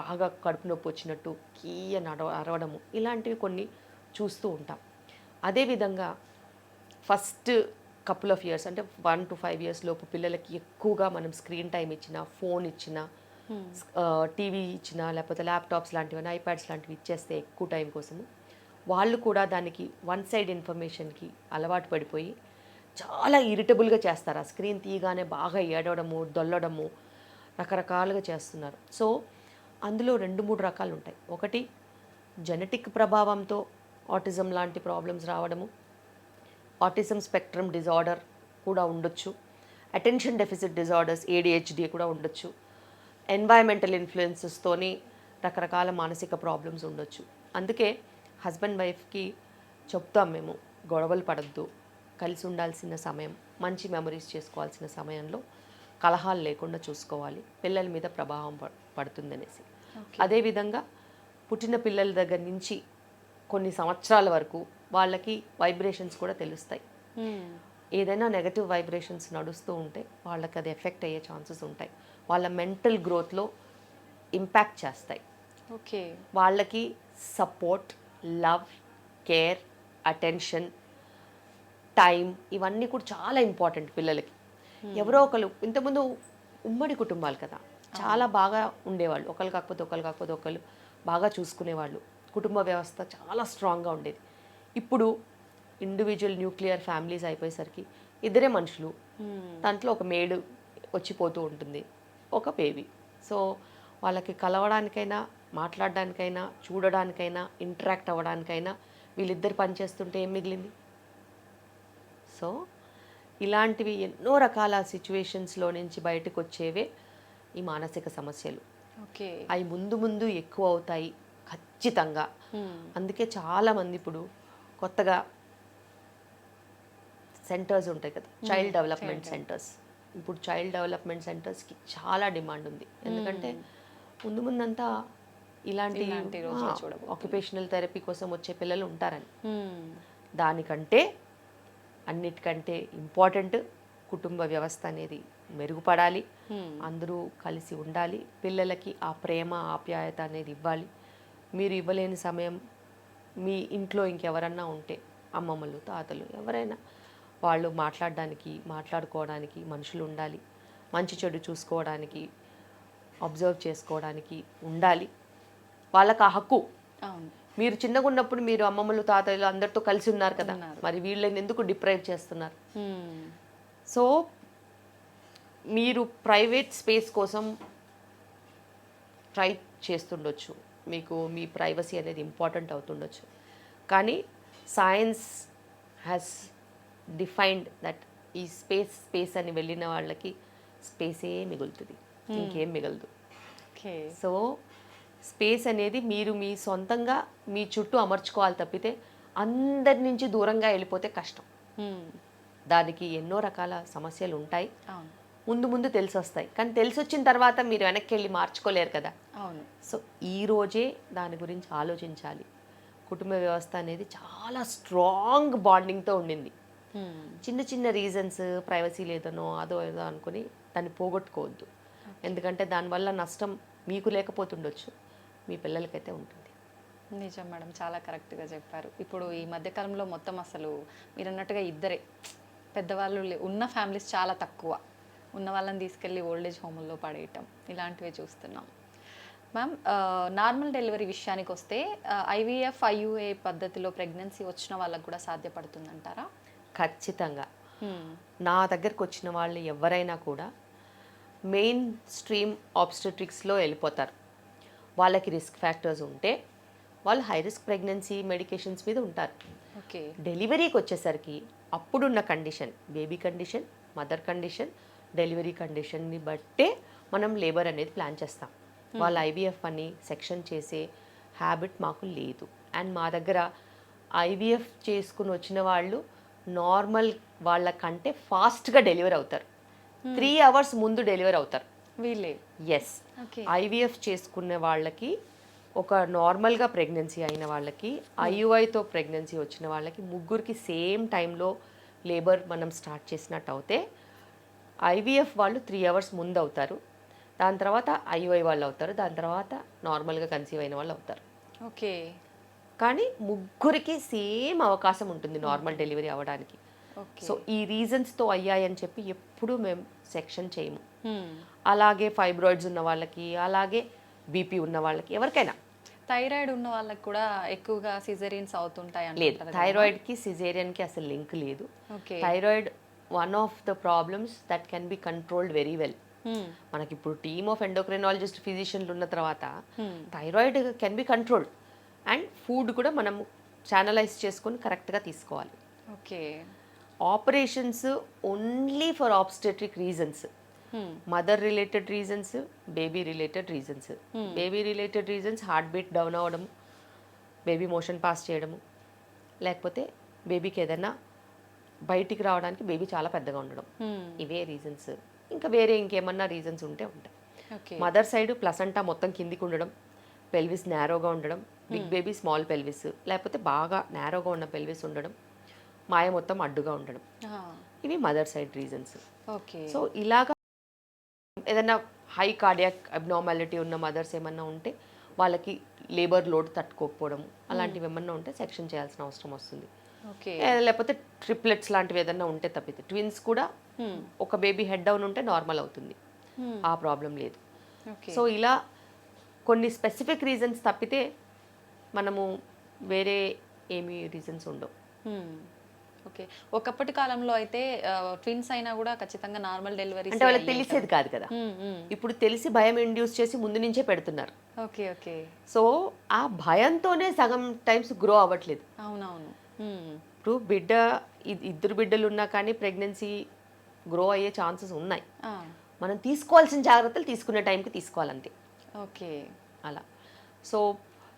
బాగా కడుపు నొప్పి వచ్చినట్టు కీయని అరవడము, ఇలాంటివి కొన్ని చూస్తూ ఉంటాం. అదేవిధంగా ఫస్ట్ కపుల్ ఆఫ్ ఇయర్స్ అంటే 1 to 5 years లోపు పిల్లలకి ఎక్కువగా మనం స్క్రీన్ టైం ఇచ్చినా, ఫోన్ ఇచ్చినా, టీవీ ఇచ్చినా, లేకపోతే ల్యాప్టాప్స్ లాంటివి, ఐప్యాడ్స్ లాంటివి ఇచ్చేస్తే ఎక్కువ టైం కోసము వాళ్ళు కూడా దానికి వన్ సైడ్ ఇన్ఫర్మేషన్కి అలవాటు పడిపోయి చాలా ఇరిటబుల్గా చేస్తారు. ఆ స్క్రీన్ తీయగానే బాగా ఏడవడము, దొల్లడము, రకరకాలుగా చేస్తున్నారు. సో అందులో 2-3 రకాలు ఉంటాయి. ఒకటి జెనెటిక్ ప్రభావంతో ఆటిజం లాంటి ప్రాబ్లమ్స్ రావడము, ఆటిజం స్పెక్ట్రమ్ డిజార్డర్ కూడా ఉండొచ్చు, అటెన్షన్ డెఫిసిట్ డిజార్డర్స్ ADHD కూడా ఉండొచ్చు, ఎన్వైరన్మెంటల్ ఇన్ఫ్లుయెన్సెస్తోని రకరకాల మానసిక ప్రాబ్లమ్స్ ఉండొచ్చు. అందుకే హస్బెండ్ వైఫ్కి చెప్తాం మేము, గొడవలు పడద్దు, కలిసి ఉండాల్సిన సమయం, మంచి మెమరీస్ చేసుకోవాల్సిన సమయంలో కలహాలు లేకుండా చూసుకోవాలి, పిల్లల మీద ప్రభావం పడుతుందనేసి. అదేవిధంగా పుట్టిన పిల్లల దగ్గర నుంచి కొన్ని సంవత్సరాల వరకు వాళ్ళకి వైబ్రేషన్స్ కూడా తెలుస్తాయి. ఏదైనా నెగటివ్ వైబ్రేషన్స్ నడుస్తూ ఉంటే వాళ్ళకి అది ఎఫెక్ట్ అయ్యే ఛాన్సెస్ ఉంటాయి, వాళ్ళ మెంటల్ గ్రోత్లో ఇంపాక్ట్ చేస్తాయి. ఓకే, వాళ్ళకి support, love, care, attention, time ఇవన్నీ కూడా చాలా ఇంపార్టెంట్ పిల్లలకి. ఎవరో ఒకరు, ఇంతకుముందు ఉమ్మడి కుటుంబాలు కదా, చాలా బాగా ఉండేవాళ్ళు, ఒకరు కాకపోతే ఒకరు బాగా చూసుకునేవాళ్ళు, కుటుంబ వ్యవస్థ చాలా స్ట్రాంగ్గా ఉండేది. ఇప్పుడు ఇండివిజువల్ న్యూక్లియర్ ఫ్యామిలీస్ అయిపోయేసరికి ఇద్దరే మనుషులు, దాంట్లో ఒక మేడు వచ్చిపోతూ ఉంటుంది, ఒక బేబీ. సో వాళ్ళకి కలవడానికైనా, మాట్లాడడానికైనా, చూడడానికైనా, ఇంటరాక్ట్ అవ్వడానికైనా వీళ్ళిద్దరు పనిచేస్తుంటే ఏం మిగిలింది? సో ఇలాంటివి ఎన్నో రకాల సిచ్యువేషన్స్లో నుంచి బయటకు వచ్చేవే ఈ మానసిక సమస్యలు. ఓకే, అవి ముందు ముందు ఎక్కువ అవుతాయి ఖచ్చితంగా. అందుకే చాలామంది ఇప్పుడు కొత్తగా సెంటర్స్ ఉంటాయి కదా, చైల్డ్ డెవలప్మెంట్ సెంటర్స్. ఇప్పుడు చైల్డ్ డెవలప్మెంట్ సెంటర్స్కి చాలా డిమాండ్ ఉంది. ఎందుకంటే ముందు ముందంతా ఇలాంటి ఆక్యుపేషనల్ థెరపీ కోసం వచ్చే పిల్లలు ఉంటారని. దానికంటే అన్నిటికంటే ఇంపార్టెంట్ కుటుంబ వ్యవస్థ అనేది మెరుగుపడాలి, అందరూ కలిసి ఉండాలి, పిల్లలకి ఆ ప్రేమ, ఆప్యాయత అనేది ఇవ్వాలి. మీరు ఇవ్వలేని సమయం మీ ఇంట్లో ఇంకెవరన్నా ఉంటే, అమ్మమ్మలు, తాతలు, ఎవరైనా, వాళ్ళు మాట్లాడుకోవడానికి మనుషులు ఉండాలి, మంచి చెడు చూసుకోవడానికి, అబ్జర్వ్ చేసుకోవడానికి ఉండాలి. వాళ్ళకి ఆ హక్కు. మీరు చిన్నగా ఉన్నప్పుడు మీరు అమ్మమ్మలు, తాతయ్యలు అందరితో కలిసి ఉన్నారు కదా, మరి వీళ్ళని ఎందుకు డిప్రైవ్ చేస్తున్నారు? సో మీరు ప్రైవేట్ స్పేస్ కోసం ట్రై చేస్తుండొచ్చు, మీకు మీ ప్రైవసీ అనేది ఇంపార్టెంట్ అవుతుండొచ్చు, కానీ సైన్స్ హ్యాస్ డిఫైన్డ్ దట్ ఈ స్పేస్ అని వెళ్ళిన వాళ్ళకి స్పేసే మిగులుతుంది, ఇంకేం మిగలదు. సో స్పేస్ అనేది మీరు మీ సొంతంగా మీ చుట్టూ అమర్చుకోవాలి తప్పితే అందరి నుంచి దూరంగా వెళ్ళిపోతే కష్టం. దానికి ఎన్నో రకాల సమస్యలు ఉంటాయి, ముందు ముందు తెలిసి వస్తాయి, కానీ తెలిసి వచ్చిన తర్వాత మీరు వెనక్కి వెళ్ళి మార్చుకోలేరు కదా. సో ఈ రోజే దాని గురించి ఆలోచించాలి. కుటుంబ వ్యవస్థ అనేది చాలా స్ట్రాంగ్ బాండింగ్తో ఉండింది. చిన్న చిన్న రీజన్స్, ప్రైవసీ లేదనో అదో ఏదో అనుకుని దాన్ని పోగొట్టుకోవద్దు. ఎందుకంటే దానివల్ల నష్టం మీకు లేకపోతుండొచ్చు, మీ పిల్లలకైతే ఉంటుంది. నిజం మేడం, చాలా కరెక్ట్గా చెప్పారు. ఇప్పుడు ఈ మధ్యకాలంలో మొత్తం అసలు మీరు అన్నట్టుగా ఇద్దరే పెద్దవాళ్ళు ఉన్న ఫ్యామిలీస్ చాలా తక్కువ, ఉన్న వాళ్ళని తీసుకెళ్ళి ఓల్డేజ్ హోముల్లో పడేయటం ఇలాంటివే చూస్తున్నాం. మ్యామ్, నార్మల్ డెలివరీ విషయానికి వస్తే ఐవీఎఫ్, ఐయుఏ పద్ధతిలో ప్రెగ్నెన్సీ వచ్చిన వాళ్ళకు కూడా సాధ్యపడుతుందంటారా? ఖచ్చితంగా. నా దగ్గరకు వచ్చిన వాళ్ళు ఎవరైనా కూడా మెయిన్ స్ట్రీమ్ ఆబ్స్టెట్రిక్స్లో వెళ్ళిపోతారు. వాళ్ళకి రిస్క్ ఫ్యాక్టర్స్ ఉంటే వాళ్ళు హై రిస్క్ ప్రెగ్నెన్సీ మెడికేషన్స్ మీద ఉంటారు. ఓకే, డెలివరీకి వచ్చేసరికి అప్పుడున్న condition, baby condition, mother condition, delivery కండిషన్ని బట్టే మనం లేబర్ అనేది ప్లాన్ చేస్తాం. వాళ్ళ ఐవీఎఫ్ అని సెక్షన్ చేసే హ్యాబిట్ మాకు లేదు. అండ్ మా దగ్గర ఐవీఎఫ్ చేసుకుని వచ్చిన వాళ్ళు నార్మల్ వాళ్ళకంటే ఫాస్ట్గా డెలివరీ అవుతారు, 3 hours ముందు డెలివరీ అవుతారు వీళ్ళే. ఎస్, ఐవీఎఫ్ చేసుకునే వాళ్ళకి, ఒక నార్మల్గా ప్రెగ్నెన్సీ అయిన వాళ్ళకి, ఐయుఐతో ప్రెగ్నెన్సీ వచ్చిన వాళ్ళకి, ముగ్గురికి సేమ్ టైంలో లేబర్ మనం స్టార్ట్ చేసినట్టు అవుతే ఐవీఎఫ్ వాళ్ళు 3 hours ముందు అవుతారు, దాని తర్వాత ఐయుఐ వాళ్ళు అవుతారు, దాని తర్వాత నార్మల్గా కన్సీవ్ అయిన వాళ్ళు అవుతారు. ఓకే, కానీ ముగ్గురికి సేమ్ అవకాశం ఉంటుంది నార్మల్ డెలివరీ అవ్వడానికి. సో ఈ రీజన్స్తో అయ్యాయని చెప్పి ఎప్పుడూ మేము సెక్షన్ చేయము. అలాగే ఫైబ్రాయిడ్స్ ఉన్న వాళ్ళకి, అలాగే బీపీ ఉన్న వాళ్ళకి, ఎవరికైనా. థైరాయిడ్ ఉన్న వాళ్ళకి కూడా ఎక్కువగా సిజేరియన్స్ అవుతుంటాయి? లేదు, థైరాయిడ్కి సిజేరియన్కి అసలు లింక్ లేదు. Thyroid one of the problems that can be controlled very well. మనకి ఇప్పుడు టీమ్ ఆఫ్ ఎండోక్రైనాలజిస్ట్, ఫిజిషియన్లు ఉన్న తర్వాత thyroid can be controlled. And food కూడా మనం ఛానలైజ్ చేసుకొని కరెక్ట్గా తీసుకోవాలి. Okay, operations only for obstetric reasons, mother related reasons, baby related reasons. Baby related reasons heart beat down అవ్వడము, బేబీ మోషన్ పాస్ చేయడము, లేకపోతే బేబీకి ఏదైనా బయటికి రావడానికి బేబీ చాలా పెద్దగా ఉండడం, ఇవే రీజన్స్. ఇంకా వేరే ఇంకేమన్నా రీజన్స్ ఉంటే ఉంటాయి. మదర్ సైడ్ ప్లసంటా మొత్తం కిందికి ఉండడం, పెల్విస్ నేరోగా ఉండడం, బిగ్ బేబీ స్మాల్ పెల్విస్, లేకపోతే బాగా నేరోగా ఉన్న పెల్విస్ ఉండడం, మాయ మొత్తం అడ్డుగా ఉండడం, ఇవి మదర్ సైడ్ రీజన్స్. సో ఇలాగా ఏదైనా హై కార్డియాక్ అబ్నార్మాలిటీ ఉన్న మదర్స్ ఏమన్నా ఉంటే వాళ్ళకి లేబర్ లోడ్ తట్టుకోకపోవడం అలాంటివి ఏమన్నా ఉంటే సెక్షన్ చేయాల్సిన అవసరం వస్తుంది. లేకపోతే ట్రిప్లెట్స్ లాంటివి ఏదన్నా ఉంటే తప్పితే, ట్విన్స్ కూడా ఒక బేబీ హెడ్ డౌన్ ఉంటే నార్మల్ అవుతుంది, ఆ ప్రాబ్లం లేదు. సో ఇలా కొన్ని స్పెసిఫిక్ రీజన్స్ తప్పితే మనము వేరే ఏమీ రీజన్స్ ఉండవు. ఓకే. ఒకప్పటి కాలంలో అయితే ట్విన్స్ అయినా కూడా ఖచ్చితంగా నార్మల్ డెలివరీ అంటే వాళ్ళకి తెలిసేది కాదు కదా, ఇప్పుడు తెలిసి భయం ఇండ్యూస్ చేసి ముందు నుంచే పెడుతున్నారు. Okay okay. సో ఆ భయంతోనే సగం టైమ్స్ గ్రో అవ్వట్లేదు. అవునవును. ఇప్పుడు బిడ్డ ఇద్దరు బిడ్డలు ఉన్నా కానీ ప్రెగ్నెన్సీ గ్రో అయ్యే ఛాన్సెస్ ఉన్నాయి. మనం తీసుకోవాల్సిన జాగ్రత్తలు తీసుకునే టైంకి తీసుకోవాలంతే. ఓకే. అలా. సో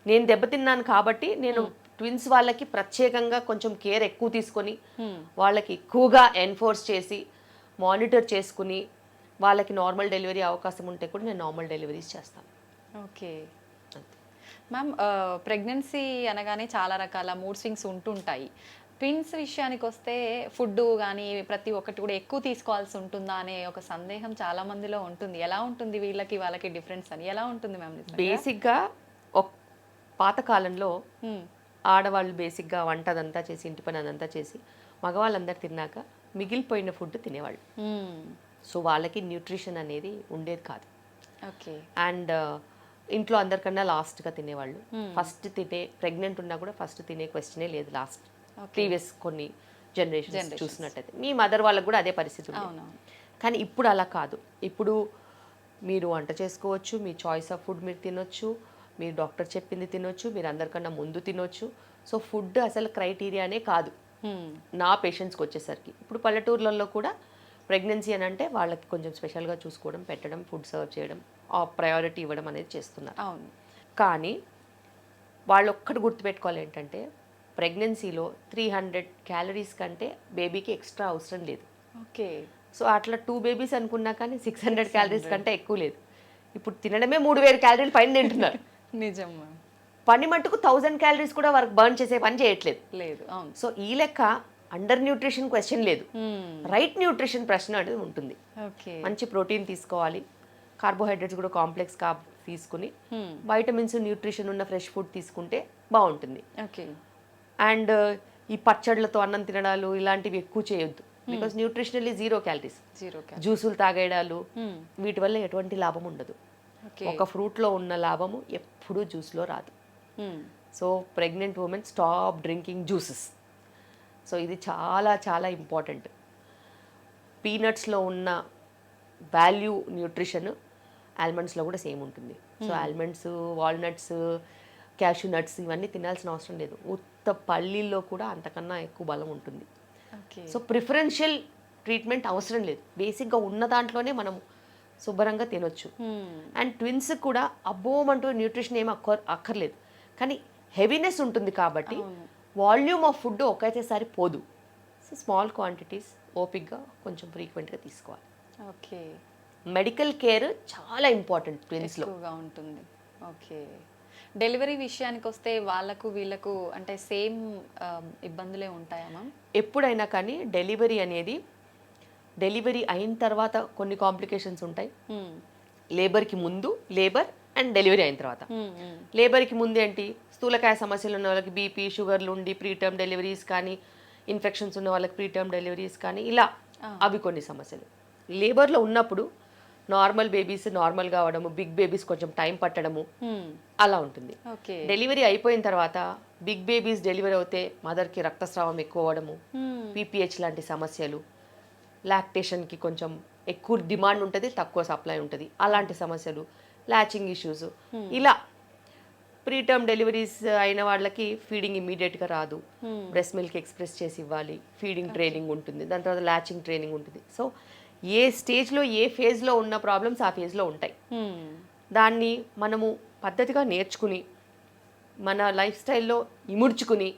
నేను దెబ్బతిన్నాను కాబట్టి నేను ట్విన్స్ వాళ్ళకి ప్రత్యేకంగా కొంచెం కేర్ ఎక్కువ తీసుకొని వాళ్ళకి ఎక్కువగా ఎన్ఫోర్స్ చేసి మానిటర్ చేసుకుని వాళ్ళకి నార్మల్ డెలివరీ అవకాశం ఉంటే కూడా నేను నార్మల్ డెలివరీస్ చేస్తాను. ఓకే మ్యామ్, ప్రెగ్నెన్సీ అనగానే చాలా రకాల మూడ్ స్వింగ్స్ ఉంటుంటాయి. ట్విన్స్ విషయానికి వస్తే ఫుడ్ కానీ ప్రతి ఒక్కటి కూడా ఎక్కువ తీసుకోవాల్సి ఉంటుందా అనే ఒక సందేహం చాలా మందిలో ఉంటుంది. ఎలా ఉంటుంది వీళ్ళకి వాళ్ళకి డిఫరెన్స్ అని, ఎలా ఉంటుంది మ్యామ్? బేసిక్గా పాతకాలంలో ఆడవాళ్ళు బేసిక్గా వంట అదంతా చేసి ఇంటి పని అదంతా చేసి మగవాళ్ళందరూ తిన్నాక మిగిలిపోయిన ఫుడ్ తినేవాళ్ళు. సో వాళ్ళకి న్యూట్రిషన్ అనేది ఉండేది కాదు. ఓకే. అండ్ ఇంట్లో అందరికన్నా లాస్ట్గా తినేవాళ్ళు. ఫస్ట్ తినే ప్రెగ్నెంట్ ఉన్నా కూడా ఫస్ట్ తినే క్వశ్చనే లేదు లాస్ట్. ప్రీవియస్ కొన్ని జనరేషన్ చూసినట్టయితే మీ మదర్ వాళ్ళకు కూడా అదే పరిస్థితి ఉంది. కానీ ఇప్పుడు అలా కాదు. ఇప్పుడు మీరు వంట చేసుకోవచ్చు, మీ చాయిస్ ఆఫ్ ఫుడ్ మీరు తినొచ్చు, మీరు డాక్టర్ చెప్పింది తినొచ్చు, మీరు అందరికన్నా ముందు తినొచ్చు. సో ఫుడ్ అసలు క్రైటీరియానే కాదు నా పేషెంట్స్కి వచ్చేసరికి. ఇప్పుడు పల్లెటూర్లలో కూడా ప్రెగ్నెన్సీ అని అంటే వాళ్ళకి కొంచెం స్పెషల్గా చూసుకోవడం, పెట్టడం, ఫుడ్ సర్వ్ చేయడం, ఆ ప్రయారిటీ ఇవ్వడం అనేది చేస్తున్నారు. అవును. కానీ వాళ్ళు ఒక్కటి గుర్తుపెట్టుకోవాలి ఏంటంటే ప్రెగ్నెన్సీలో 300 క్యాలరీస్ కంటే బేబీకి ఎక్స్ట్రా అవసరం లేదు. ఓకే. సో అట్లా 2 బేబీస్ అనుకున్నా కానీ 600 క్యాలరీస్ కంటే ఎక్కువ లేదు. ఇప్పుడు తినడమే 3000 క్యాలరీలు పైన తింటున్నారు. నిజం. పని మట్టుకు 1000 క్యాలరీస్ కూడా వర్క్ బర్న్ చేసే పని చేయట్లేదు. లేదు. అవును. సో ఈ లెక్క అండర్ న్యూట్రిషన్ క్వశ్చన్ లేదు, రైట్ న్యూట్రిషన్ ప్రశ్న అనేది ఉంటుంది. మంచి ప్రోటీన్ తీసుకోవాలి, కార్బోహైడ్రేట్స్ కూడా కాంప్లెక్స్ కార్బ్ తీసుకుని వైటమిన్స్ న్యూట్రిషన్ ఉన్న ఫ్రెష్ ఫుడ్ తీసుకుంటే బాగుంటుంది. ఓకే. అండ్ ఈ పచ్చళ్ళతో అన్నం తినడాలు ఇలాంటివి ఎక్కువ చేయొద్దు, బికాస్ న్యూట్రిషనల్లీ 0 క్యాలరీస్. జ్యూసులు తాగేయడాలు వీటి వల్ల ఎటువంటి లాభం ఉండదు. ఒక ఫ్రూట్లో ఉన్న లాభము ఎప్పుడూ జ్యూస్లో రాదు. So pregnant women stop drinking juices. So ఇది చాలా చాలా ఇంపార్టెంట్. పీనట్స్లో ఉన్న వాల్యూ న్యూట్రిషన్ ఆల్మండ్స్లో కూడా సేమ్ ఉంటుంది. So almonds, walnuts, cashew nuts ఇవన్నీ తినాల్సిన అవసరం లేదు. ఉత్త పల్లీల్లో కూడా అంతకన్నా ఎక్కువ బలం ఉంటుంది. సో ప్రిఫరెన్షియల్ ట్రీట్మెంట్ అవసరం లేదు, బేసిక్గా ఉన్న దాంట్లోనే మనం శుభ్రంగా తినొచ్చు. అండ్ ట్విన్స్ కూడా అబ్బోమంటూ న్యూట్రిషన్ ఏమి అక్కర్లేదు, కానీ హెవీనెస్ ఉంటుంది కాబట్టి వాల్యూమ్ ఆఫ్ ఫుడ్ ఒకేసారి పోదు. సో స్మాల్ క్వాంటిటీస్ ఓపిక్గా కొంచెం ఫ్రీక్వెంట్గా తీసుకోవాలి. ఓకే. మెడికల్ కేర్ చాలా ఇంపార్టెంట్ ట్విన్స్లో ఉంటుంది. ఓకే. డెలివరీ విషయానికి వస్తే వాళ్ళకు వీళ్ళకు అంటే సేమ్ ఇబ్బందులే ఉంటాయా మ్యామ్? ఎప్పుడైనా కానీ డెలివరీ అనేది, డెలివరీ అయిన తర్వాత కొన్ని కాంప్లికేషన్స్ ఉంటాయి. లేబర్కి ముందు, లేబర్ అండ్ డెలివరీ అయిన తర్వాత. లేబర్కి ముందు ఏంటి, స్థూలకాయ సమస్యలు ఉన్న వాళ్ళకి బీపీ, షుగర్లు ఉండి ప్రీటర్మ్ డెలివరీస్ కానీ, ఇన్ఫెక్షన్స్ ఉన్న వాళ్ళకి ప్రీటర్మ్ డెలివరీస్ కానీ, ఇలా అవి కొన్ని సమస్యలు. లేబర్లో ఉన్నప్పుడు నార్మల్ బేబీస్ నార్మల్గా అవడము, బిగ్ బేబీస్ కొంచెం టైం పట్టడము అలా ఉంటుంది. డెలివరీ అయిపోయిన తర్వాత బిగ్ బేబీస్ డెలివరీ అవుతే మదర్కి రక్తస్రావం ఎక్కువ అవ్వడము, పీపీహెచ్ లాంటి సమస్యలు, లాక్టేషన్కి కొంచెం ఎక్కువ డిమాండ్ ఉంటుంది, తక్కువ సప్లై ఉంటుంది, అలాంటి సమస్యలు, లాచింగ్ ఇష్యూస్, ఇలా ప్రీటర్మ్ డెలివరీస్ అయిన వాళ్ళకి ఫీడింగ్ ఇమీడియట్గా రాదు, బ్రెస్ట్ మిల్క్ ఎక్స్ప్రెస్ చేసి ఇవ్వాలి, ఫీడింగ్ ట్రైనింగ్ ఉంటుంది, దాని తర్వాత లాచింగ్ ట్రైనింగ్ ఉంటుంది. సో ఏ స్టేజ్లో ఏ ఫేజ్లో ఉన్న ప్రాబ్లమ్స్ ఆ ఫేజ్లో ఉంటాయి. దాన్ని మనము పద్ధతిగా నేర్చుకుని మన లైఫ్ స్టైల్లో ఇముడ్చుకుని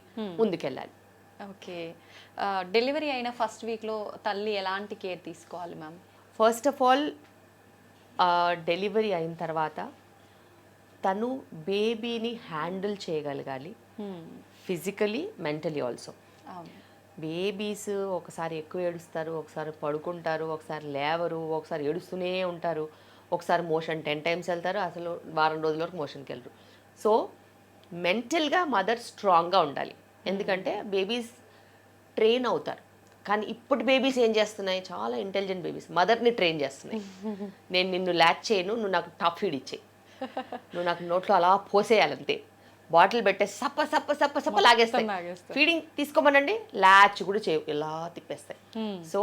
ముందుకెళ్ళాలి. ఓకే. డెలివరీ అయిన ఫస్ట్ వీక్లో తల్లి ఎలాంటి కేర్ తీసుకోవాలి ma'am? First of all delivery అయిన తర్వాత తను బేబీని హ్యాండిల్ చేయగలగాలి, ఫిజికలీ మెంటలీ ఆల్సో. బేబీస్ ఒకసారి ఎక్కువ ఏడుస్తారు, ఒకసారి పడుకుంటారు, ఒకసారి లేవరు, ఒకసారి ఏడుస్తూనే ఉంటారు, ఒకసారి మోషన్ 10 times వెళ్తారు, అసలు వారం రోజుల వరకు మోషన్కి వెళ్ళరు. సో మెంటల్గా మదర్ స్ట్రాంగ్గా ఉండాలి. ఎందుకంటే బేబీస్ ట్రైన్ అవుతారు. కానీ ఇప్పుడు బేబీస్ ఏం చేస్తున్నాయి, చాలా ఇంటెలిజెంట్ బేబీస్ మదర్ని ట్రైన్ చేస్తున్నాయి. నేను నిన్ను ల్యాచ్ చేయను, నువ్వు నాకు టాప్ ఫీడ్ ఇచ్చేయి, నువ్వు నాకు నోట్లో అలా పోసేయాలంతే, బాటిల్ పెట్టే సప్ప సప్ప సప్ప సప్ప లాగేస్తాయి. ఫీడింగ్ తీసుకోమనండి, ల్యాచ్ కూడా చేయ, ఇలా తిప్పేస్తాయి. సో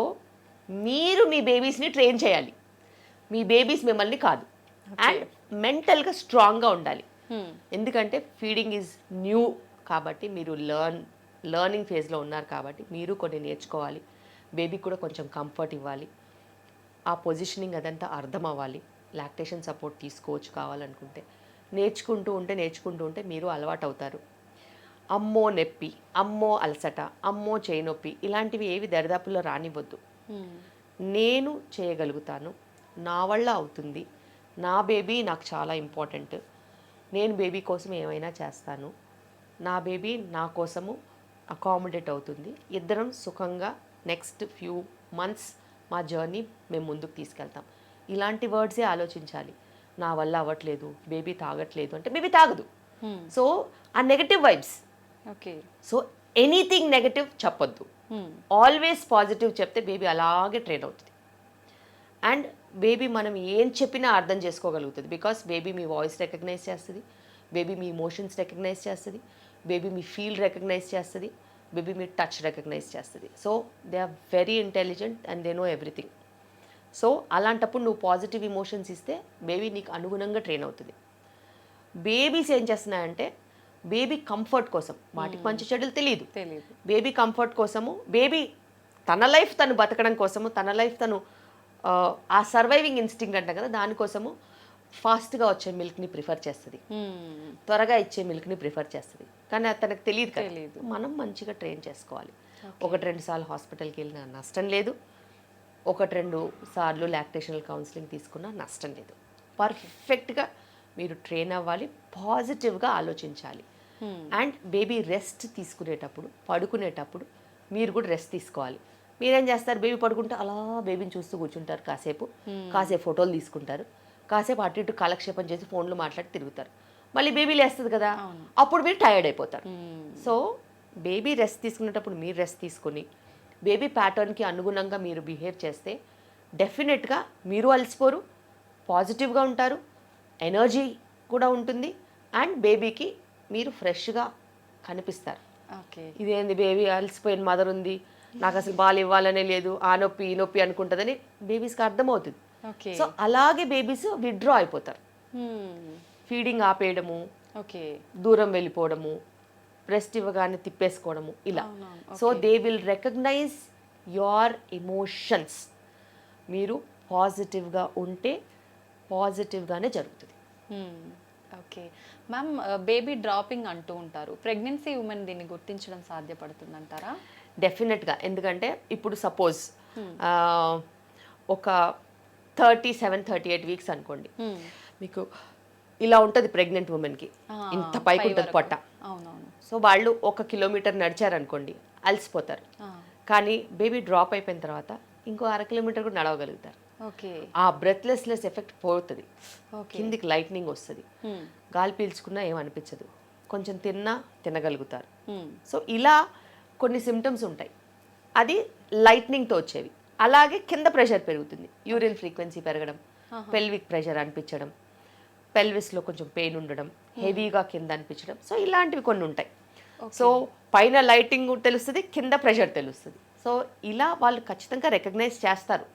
మీరు మీ బేబీస్ని ట్రైన్ చేయాలి, మీ బేబీస్ మిమ్మల్ని కాదు. అండ్ మెంటల్గా స్ట్రాంగ్గా ఉండాలి. ఎందుకంటే ఫీడింగ్ ఈజ్ న్యూ కాబట్టి, మీరు లర్నింగ్ ఫేజ్లో ఉన్నారు కాబట్టి మీరు కొన్ని నేర్చుకోవాలి. బేబీకి కూడా కొంచెం కంఫర్ట్ ఇవ్వాలి, ఆ పొజిషనింగ్ అదంతా అర్థం అవ్వాలి. లాక్టేషన్ సపోర్ట్ తీసుకోవచ్చు కావాలనుకుంటే. నేర్చుకుంటూ ఉంటే మీరు అలవాటు అవుతారు. అమ్మో నొప్పి, అమ్మో అలసట, అమ్మో చేయి నొప్పి ఇలాంటివి ఏవి దరిదాపుల్లో రానివ్వద్దు. నేను చేయగలుగుతాను, నా వల్ల అవుతుంది, నా బేబీ నాకు చాలా ఇంపార్టెంట్, నేను బేబీ కోసం ఏమైనా చేస్తాను, నా బేబీ నా కోసము అకామిడేట్ అవుతుంది, ఇద్దరం సుఖంగా నెక్స్ట్ ఫ్యూ మంత్స్ మా జర్నీ మేము ముందుకు తీసుకెళ్తాం. ఇలాంటి వర్డ్సే ఆలోచించాలి. నా వల్ల అవ్వట్లేదు, బేబీ తాగట్లేదు అంటే బేబీ తాగదు. సో ఆ negative vibes. Okay. So anything negative చెప్పొద్దు, ఆల్వేస్ పాజిటివ్ చెప్తే బేబీ అలాగే ట్రైన్ అవుతుంది. అండ్ బేబీ మనం ఏం చెప్పినా అర్థం చేసుకోగలుగుతుంది. బికాస్ బేబీ మీ వాయిస్ రికగ్నైజ్ చేస్తుంది, బేబీ మీ ఇమోషన్స్ రికగ్నైజ్ చేస్తుంది, బేబీ మీ ఫీల్ రికగ్నైజ్ చేస్తుంది, బేబీ మీ టచ్ రికగ్నైజ్ చేస్తుంది. So they are very intelligent and they know everything. So అలాంటప్పుడు నువ్వు పాజిటివ్ ఇమోషన్స్ ఇస్తే బేబీ నీకు అనుగుణంగా ట్రైన్ అవుతుంది. బేబీస్ ఏం చేస్తున్నాయంటే బేబీ కంఫర్ట్ కోసం, వాటికి మంచి చెడులు తెలియదు, బేబీ కంఫర్ట్ కోసము, బేబీ తన లైఫ్ తను బతకడం కోసము, తన లైఫ్ తను ఆ సర్వైవింగ్ ఇన్స్టింక్ట్ అంట కదా, దానికోసము ఫాస్ట్గా వచ్చే మిల్క్ని ప్రిఫర్ చేస్తుంది, త్వరగా ఇచ్చే మిల్క్ని ప్రిఫర్ చేస్తుంది. కానీ అది తనకు తెలియదు కదా. మనం మంచిగా ట్రైన్ చేసుకోవాలి. 1-2 సార్లు హాస్పిటల్కి వెళ్ళినా నష్టం లేదు, 1-2 సార్లు లాక్టేషనల్ కౌన్సిలింగ్ తీసుకున్నా నష్టం లేదు. పర్ఫెక్ట్గా మీరు ట్రైన్ అవ్వాలి, పాజిటివ్గా ఆలోచించాలి. అండ్ బేబీ రెస్ట్ తీసుకునేటప్పుడు, పడుకునేటప్పుడు మీరు కూడా రెస్ట్ తీసుకోవాలి. మీరేం చేస్తారు, బేబీ పడుకుంటే అలా బేబీని చూస్తూ కూర్చుంటారు, కాసేపు ఫోటోలు తీసుకుంటారు, కాసేపు అటు ఇటు కాలక్షేపం చేసి ఫోన్లో మాట్లాడి తిరుగుతారు. మళ్ళీ బేబీ లేస్తుంది కదా, అప్పుడు మీరు టైర్డ్ అయిపోతారు. సో బేబీ రెస్ట్ తీసుకునేటప్పుడు మీరు రెస్ట్ తీసుకుని బేబీ ప్యాటర్న్కి అనుగుణంగా మీరు బిహేవ్ చేస్తే డెఫినెట్గా మీరు అలసిపోరు, పాజిటివ్గా ఉంటారు, ఎనర్జీ కూడా ఉంటుంది, అండ్ బేబీకి మీరు ఫ్రెష్గా కనిపిస్తారు. ఇదేంది బేబీ అలసిపోయిన మదర్ ఉంది, నాకు అసలు బాల్ ఇవ్వాలనే లేదు, ఆ నొప్పి ఈ నొప్పి అనుకుంటుందని బేబీస్కి అర్థమవుతుంది. సో అలాగే బేబీస్ విత్డ్రా అయిపోతారు. ఫీడింగ్ ఆపేయడము, దూరం వెళ్ళిపోవడము, బ్రెస్ట్ ఇవ్వగానే తిప్పేసుకోవడము, ఇలా. So they will recognise your emotions. మీరు పాజిటివ్గా ఉంటే పాజిటివ్గానే జరుగుతుంది. ఓకే మ్యామ్, బేబీ డ్రాపింగ్ అంటూ ఉంటారు, ప్రెగ్నెన్సీ ఉమెన్ దీన్ని గుర్తించడం సాధ్యపడుతుందంటారా? డెఫినెట్గా. ఎందుకంటే ఇప్పుడు సపోజ్ ఒక 37-38 వీక్స్ అనుకోండి, మీకు ఇలా ఉంటుంది ప్రెగ్నెంట్ ఉమెన్కి, ఇంత పైకి ఉంటుంది పొట్ట. సో వాళ్ళు 1 కిలోమీటర్ నడిచారనుకోండి అలసిపోతారు, కానీ బేబీ డ్రాప్ అయిపోయిన తర్వాత ఇంకో 1/2 కిలోమీటర్ కూడా నడవగలుగుతారు. ఆ బ్రెత్లెస్నెస్ ఎఫెక్ట్ పోతుంది, కిందికి లైట్నింగ్ వస్తుంది, గాలి పీల్చుకున్నా ఏమనిపించదు, కొంచెం తినగలుగుతారు. సో ఇలా కొన్ని సిమ్టమ్స్ ఉంటాయి, అది లైట్నింగ్తో వచ్చేవి. అలాగే కింద ప్రెషర్ పెరుగుతుంది, యూరిన్ ఫ్రీక్వెన్సీ పెరగడం, పెల్విక్ ప్రెషర్ అనిపించడం, పెల్విస్లో కొంచెం పెయిన్ ఉండడం, హెవీగా కింద అనిపించడం. సో ఇలాంటివి కొన్ని ఉంటాయి. సో పైన లైటింగ్ తెలుస్తుంది, కింద ప్రెషర్ తెలుస్తుంది. సో ఇలా వాళ్ళు ఖచ్చితంగా రికగ్నైజ్ చేస్తారు.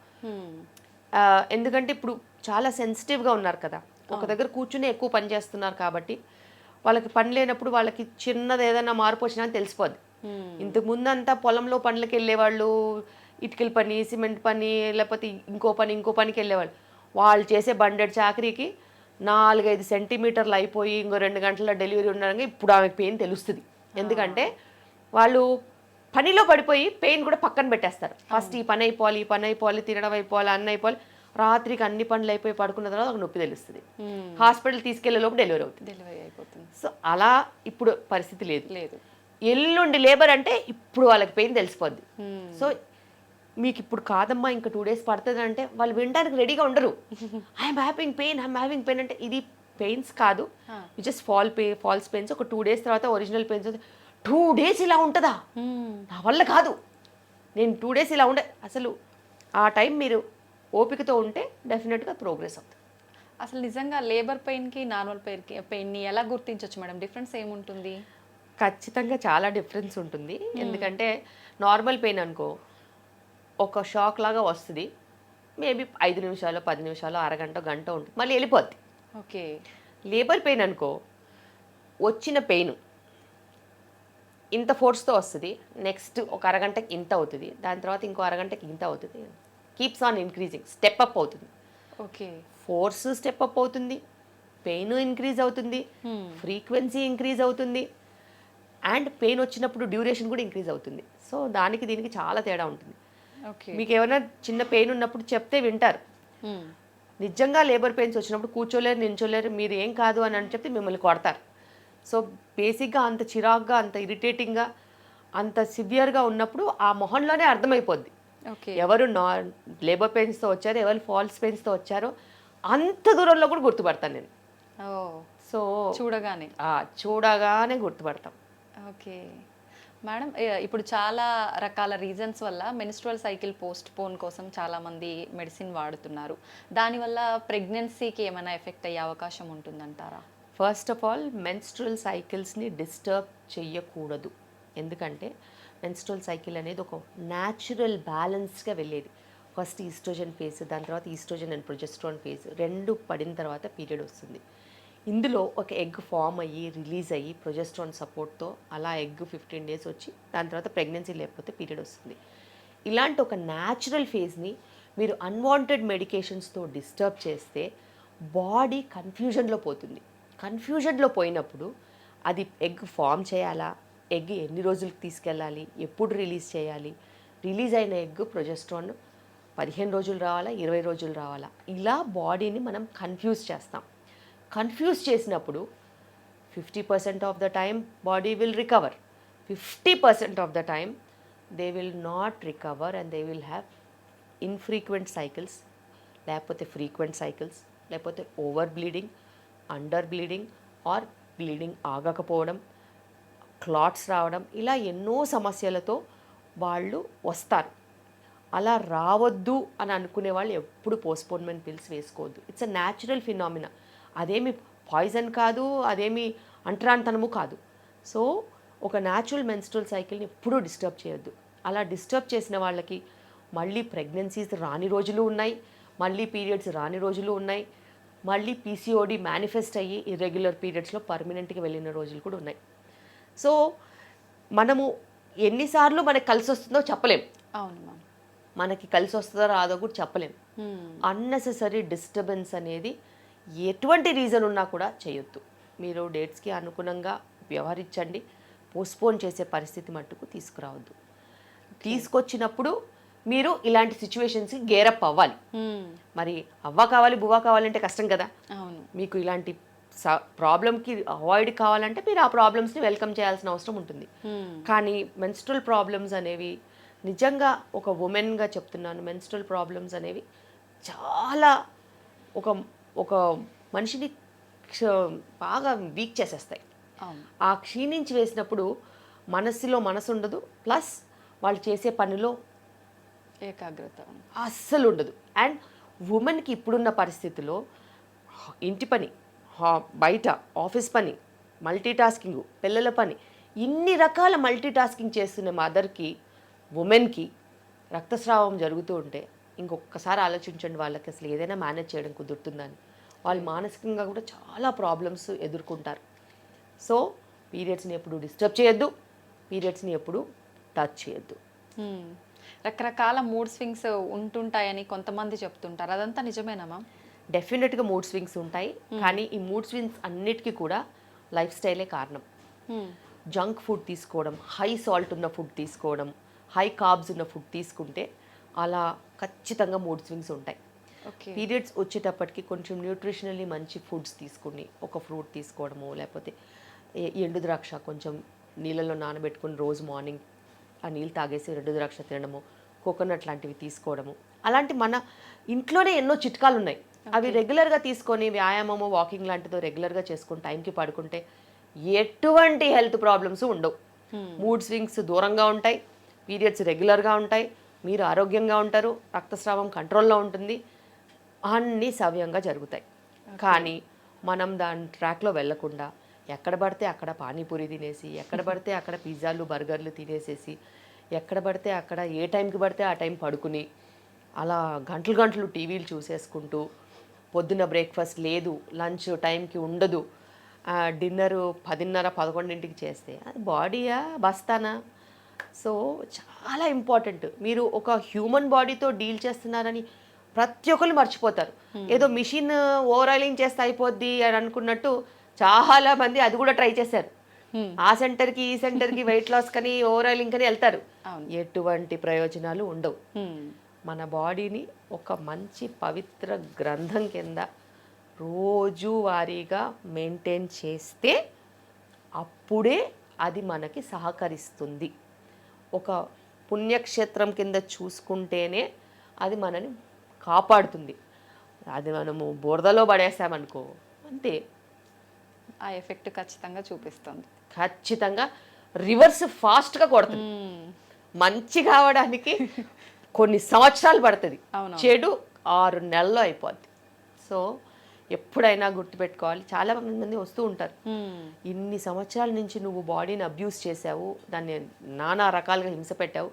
ఎందుకంటే ఇప్పుడు చాలా సెన్సిటివ్గా ఉన్నారు కదా, ఒక దగ్గర కూర్చుని ఎక్కువ పని చేస్తున్నారు కాబట్టి వాళ్ళకి పని లేనప్పుడు వాళ్ళకి చిన్నది ఏదైనా మార్పు వచ్చినా తెలిసిపోద్ది. ఇంతకు ముందు అంతా పొలంలో పనులకు వెళ్ళేవాళ్ళు, ఇటుకల పని, సిమెంట్ పని, లేకపోతే ఇంకో పనికి వెళ్ళేవాళ్ళు. వాళ్ళు చేసే బండెడ్ చాకరీకి 4-5 సెంటీమీటర్లు అయిపోయి ఇంకో 2 గంటల డెలివరీ ఉండగా ఇప్పుడు ఆమెకు పెయిన్ తెలుస్తుంది. ఎందుకంటే వాళ్ళు పనిలో పడిపోయి పెయిన్ కూడా పక్కన పెట్టేస్తారు. ఫస్ట్ ఈ పని అయిపోవాలి, తినడం అయిపోవాలి, అన్నీ అయిపోవాలి, రాత్రికి అన్ని పనులు అయిపోయి పడుకున్న తర్వాత ఒక నొప్పి తెలుస్తుంది. హాస్పిటల్ తీసుకెళ్లే లోపు డెలివరీ అయిపోతుంది. సో అలా ఇప్పుడు పరిస్థితి లేదు. ఎల్లుండి లేబర్ అంటే ఇప్పుడు వాళ్ళకి పెయిన్ తెలిసిపోద్ది. సో మీకు ఇప్పుడు కాదమ్మా ఇంకా 2 days పడుతుంది అంటే వాళ్ళు వినడానికి రెడీగా ఉండరు. ఐఎమ్ హ్యావింగ్ పెయిన్ అంటే ఇది పెయిన్స్ కాదు, జస్ట్ ఫాల్స్ పెయిన్స్. ఒక 2 days తర్వాత ఒరిజినల్ పెయిన్స్. 2 days ఇలా ఉంటుందా, నా వల్ల కాదు, నేను 2 days ఇలా ఉండే. అసలు ఆ టైం మీరు ఓపికతో ఉంటే డెఫినెట్గా ప్రోగ్రెస్ అవుతుంది. అసలు నిజంగా లేబర్ పెయిన్కి నార్మల్ పెయిన్ని ఎలా గుర్తించవచ్చు మేడం? డిఫరెన్స్ ఏముంటుంది? ఖచ్చితంగా చాలా డిఫరెన్స్ ఉంటుంది. ఎందుకంటే నార్మల్ పెయిన్ అనుకో ఒక షాక్ లాగా వస్తుంది, మేబీ 5 నిమిషాలు, 10 నిమిషాలు, అరగంట, గంట ఉంటుంది, మళ్ళీ వెళ్ళిపోద్ది. ఓకే. లేబర్ పెయిన్ అనుకో వచ్చిన పెయిన్ ఇంత ఫోర్స్తో వస్తుంది, నెక్స్ట్ ఒక అరగంటకి ఇంత అవుతుంది, దాని తర్వాత ఇంకో అరగంటకి ఇంత అవుతుంది, keeps on increasing, step up అవుతుంది. ఓకే. ఫోర్స్ స్టెప్ అప్ అవుతుంది, పెయిన్ ఇంక్రీజ్ అవుతుంది, ఫ్రీక్వెన్సీ ఇంక్రీజ్ అవుతుంది, అండ్ పెయిన్ వచ్చినప్పుడు డ్యూరేషన్ కూడా ఇంక్రీజ్ అవుతుంది. సో దానికి దీనికి చాలా తేడా ఉంటుంది. మీకు ఏమైనా చిన్న పెయిన్ ఉన్నప్పుడు చెప్తే వింటారు. నిజంగా లేబర్ పెయిన్స్ వచ్చినప్పుడు కూర్చోలేరు, నించోలేరు, మీరు ఏం కాదు అని చెప్తే మిమ్మల్ని కొడతారు. సో బేసిక్గా అంత చిరాగ్గా, అంత ఇరిటేటింగ్గా, అంత సివియర్గా ఉన్నప్పుడు ఆ మొహంలోనే అర్థమైపోద్ది ఎవరు లేబర్ పెయిన్స్తో వచ్చారో, ఎవరు ఫాల్స్ పెయిన్స్తో వచ్చారో అంత దూరంలో కూడా గుర్తుపడతాను నేను. సో చూడగానే గుర్తుపడతాం. ఓకే మేడం, ఇప్పుడు చాలా రకాల రీజన్స్ వల్ల మెన్స్ట్రువల్ సైకిల్ పోస్ట్ పోన్ కోసం చాలామంది మెడిసిన్ వాడుతున్నారు. దానివల్ల ప్రెగ్నెన్సీకి ఏమైనా ఎఫెక్ట్ అయ్యే అవకాశం ఉంటుందంటారా? ఫస్ట్ ఆఫ్ ఆల్ మెన్స్ట్రువల్ సైకిల్స్ని డిస్టర్బ్ చెయ్యకూడదు. ఎందుకంటే మెన్స్ట్రువల్ సైకిల్ అనేది ఒక న్యాచురల్ బ్యాలెన్స్గా వెళ్ళేది. ఫస్ట్ ఈస్ట్రోజన్ ఫేజ్, దాని తర్వాత ఈస్ట్రోజన్ అండ్ ప్రొజెస్ట్రాన్ ఫేజ్ 2 పడిన తర్వాత పీరియడ్ వస్తుంది. ఇందులో ఒక ఎగ్ ఫామ్ అయ్యి రిలీజ్ అయ్యి ప్రొజెస్ట్రాన్ సపోర్ట్తో అలా ఎగ్ 15 days వచ్చి దాని తర్వాత ప్రెగ్నెన్సీ లేకపోతే పీరియడ్ వస్తుంది. ఇలాంటి ఒక న్యాచురల్ ఫేజ్ని మీరు అన్వాంటెడ్ మెడికేషన్స్తో డిస్టర్బ్ చేస్తే బాడీ కన్ఫ్యూజన్లో పోతుంది. కన్ఫ్యూజన్లో పోయినప్పుడు అది ఎగ్ ఫామ్ చేయాలా, ఎగ్ ఎన్ని రోజులకు తీసుకెళ్ళాలి, ఎప్పుడు రిలీజ్ చేయాలి, రిలీజ్ అయిన ఎగ్ ప్రొజెస్ట్రాన్ 15 రోజులు రావాలా, 20 రోజులు రావాలా, ఇలా బాడీని మనం కన్ఫ్యూజ్ చేస్తాం. కన్ఫ్యూజ్ చేసినప్పుడు 50% of the time body will recover, 50% of the time they will not recover and they will have infrequent cycles, లేకపోతే ఫ్రీక్వెంట్ సైకిల్స్, లేకపోతే over bleeding, under bleeding or bleeding ఆగకపోవడం, క్లాట్స్ రావడం, ఇలా ఎన్నో సమస్యలతో వాళ్ళు వస్తారు. అలా రావద్దు అని అనుకునే వాళ్ళు ఎప్పుడు పోస్ట్పోన్మెంట్ పిల్స్ వేసుకోవద్దు. It's a natural phenomena. అదేమి పాయిజన్ కాదు, అదేమి అంటరానితనము కాదు. సో ఒక న్యాచురల్ మెన్స్ట్రువల్ సైకిల్ని ఎప్పుడూ డిస్టర్బ్ చేయొద్దు. అలా డిస్టర్బ్ చేసిన వాళ్ళకి మళ్ళీ ప్రెగ్నెన్సీస్ రాని రోజులు ఉన్నాయి, మళ్ళీ పీరియడ్స్ రాని రోజులు ఉన్నాయి, మళ్ళీ పీసీఓడి మేనిఫెస్ట్ అయ్యి ఇర్రెగ్యులర్ పీరియడ్స్లో పర్మనెంట్గా వెళ్ళిన రోజులు కూడా ఉన్నాయి. సో మనము ఎన్నిసార్లు మనకి కలిసి వస్తుందో చెప్పలేం. అవును మ్యామ్. మనకి కలిసి వస్తుందో రాదో కూడా చెప్పలేం. అన్నెసెసరీ డిస్టర్బెన్స్ అనేది ఎటువంటి రీజన్ ఉన్నా కూడా చేయొద్దు. మీరు డేట్స్కి అనుగుణంగా వ్యవహరించండి. పోస్ట్పోన్ చేసే పరిస్థితి మట్టుకు తీసుకురావద్దు. తీసుకొచ్చినప్పుడు మీరు ఇలాంటి సిచ్యువేషన్స్కి గేరప్ అవ్వాలి. మరి అవ్వ కావాలి బువ్వ కావాలంటే కష్టం కదా. మీకు ఇలాంటి ప్రాబ్లంకి అవాయిడ్ కావాలంటే మీరు ఆ ప్రాబ్లమ్స్ని వెల్కమ్ చేయాల్సిన అవసరం ఉంటుంది. కానీ మెన్స్ట్రువల్ ప్రాబ్లమ్స్ అనేవి నిజంగా ఒక ఉమెన్గా చెప్తున్నాను, మెన్స్ట్రువల్ ప్రాబ్లమ్స్ అనేవి చాలా ఒక మనిషిని బాగా వీక్ చేసేస్తాయి. ఆ క్షీణించి వేసినప్పుడు మనస్సులో మనసు ఉండదు, ప్లస్ వాళ్ళు చేసే పనిలో ఏకాగ్రత అస్సలు ఉండదు. అండ్ ఉమెన్కి ఇప్పుడున్న పరిస్థితిలో ఇంటి పని, బయట ఆఫీస్ పని, మల్టీ టాస్కింగ్, పిల్లల పని, ఇన్ని రకాల మల్టీ టాస్కింగ్ చేస్తున్న మదర్కి, ఉమెన్కి రక్తస్రావం జరుగుతూ ఉంటే ఇంకొకసారి ఆలోచించండి, వాళ్ళకి అసలు ఏదైనా మేనేజ్ చేయడం కుదురుతుందని. వాళ్ళు మానసికంగా కూడా చాలా ప్రాబ్లమ్స్ ఎదుర్కొంటారు. సో పీరియడ్స్ని ఎప్పుడు డిస్టర్బ్ చేయొద్దు, పీరియడ్స్ని ఎప్పుడు టచ్ చేయొద్దు. రకరకాల మూడ్ స్వింగ్స్ ఉంటుంటాయని కొంతమంది చెప్తుంటారు, అదంతా నిజమేనా మ్యామ్? డెఫినెట్గా మూడ్ స్వింగ్స్ ఉంటాయి, కానీ ఈ మూడ్ స్వింగ్స్ అన్నిటికీ కూడా లైఫ్ స్టైలే కారణం. జంక్ ఫుడ్ తీసుకోవడం, హై సాల్ట్ ఉన్న ఫుడ్ తీసుకోవడం, హై కార్బ్స్ ఉన్న ఫుడ్ తీసుకుంటే అలా ఖచ్చితంగా మూడ్ స్వింగ్స్ ఉంటాయి. పీరియడ్స్ వచ్చేటప్పటికి కొంచెం న్యూట్రిషనల్లీ మంచి ఫుడ్స్ తీసుకుని ఒక ఫ్రూట్ తీసుకోవడము, లేకపోతే ఎండు ద్రాక్ష కొంచెం నీళ్ళలో నానబెట్టుకుని రోజు మార్నింగ్ ఆ నీళ్ళు తాగేసి ఎండు ద్రాక్ష తినడము, కోకోనట్ లాంటివి తీసుకోవడము, అలాంటి మన ఇంట్లోనే ఎన్నో చిట్కాలు ఉన్నాయి. అవి రెగ్యులర్గా తీసుకొని వ్యాయామము, వాకింగ్ లాంటిదో రెగ్యులర్గా చేసుకుని టైంకి పడుకుంటే ఎటువంటి హెల్త్ ప్రాబ్లమ్స్ ఉండవు. మూడ్ స్వింగ్స్ దూరంగా ఉంటాయి, పీరియడ్స్ రెగ్యులర్గా ఉంటాయి, మీరు ఆరోగ్యంగా ఉంటారు, రక్తస్రావం కంట్రోల్లో ఉంటుంది, అన్నీ సవ్యంగా జరుగుతాయి. కానీ మనం దాని ట్రాక్లో వెళ్లకుండా ఎక్కడ పడితే అక్కడ పానీపూరి తినేసి, ఎక్కడ పడితే అక్కడ పిజ్జాలు బర్గర్లు తినేసేసి, ఎక్కడ పడితే అక్కడ ఏ టైంకి పడితే ఆ టైం పడుకుని అలా గంటలు గంటలు టీవీలు చూసేసుకుంటూ పొద్దున్న బ్రేక్ఫాస్ట్ లేదు, లంచ్ టైంకి ఉండదు, డిన్నరు 10:30-11ంటికి చేస్తే అది బాడీయా బస్తానా? సో చాలా ఇంపార్టెంట్. మీరు ఒక హ్యూమన్ బాడీతో డీల్ చేస్తున్నారని ప్రతి ఒక్కరు మర్చిపోతారు. ఏదో మిషన్ ఓవర్ ఆయిలింగ్ చేస్తే అయిపోద్ది అని అనుకున్నట్టు చాలా మంది అది కూడా ట్రై చేశారు. ఆ సెంటర్కి ఈ సెంటర్కి వెయిట్ లాస్ కని ఓవర్ ఆయిలింగ్ కని వెళ్తారు. ఎటువంటి ప్రయోజనాలు ఉండవు. మన బాడీని ఒక మంచి పవిత్ర గ్రంథం కింద రోజువారీగా మెయింటైన్ చేస్తే అప్పుడే అది మనకి సహకరిస్తుంది. ఒక పుణ్యక్షేత్రం కింద చూసుకుంటేనే అది మనని కాపాడుతుంది. అది మనము బురదలో పడేసామనుకో అంతే, ఆ ఎఫెక్ట్ ఖచ్చితంగా చూపిస్తుంది. ఖచ్చితంగా రివర్స్ ఫాస్ట్గా కొడుతుంది. మంచి కావడానికి కొన్ని సంవత్సరాలు పడుతుంది, చెడు 6 నెలల్లో అయిపోద్ది. సో ఎప్పుడైనా గుర్తుపెట్టుకోవాలి. చాలా మంది వస్తూ ఉంటారు, ఇన్ని సంవత్సరాల నుంచి నువ్వు బాడీని అబ్యూస్ చేసావు, దాన్ని నానా రకాలుగా హింస పెట్టావు,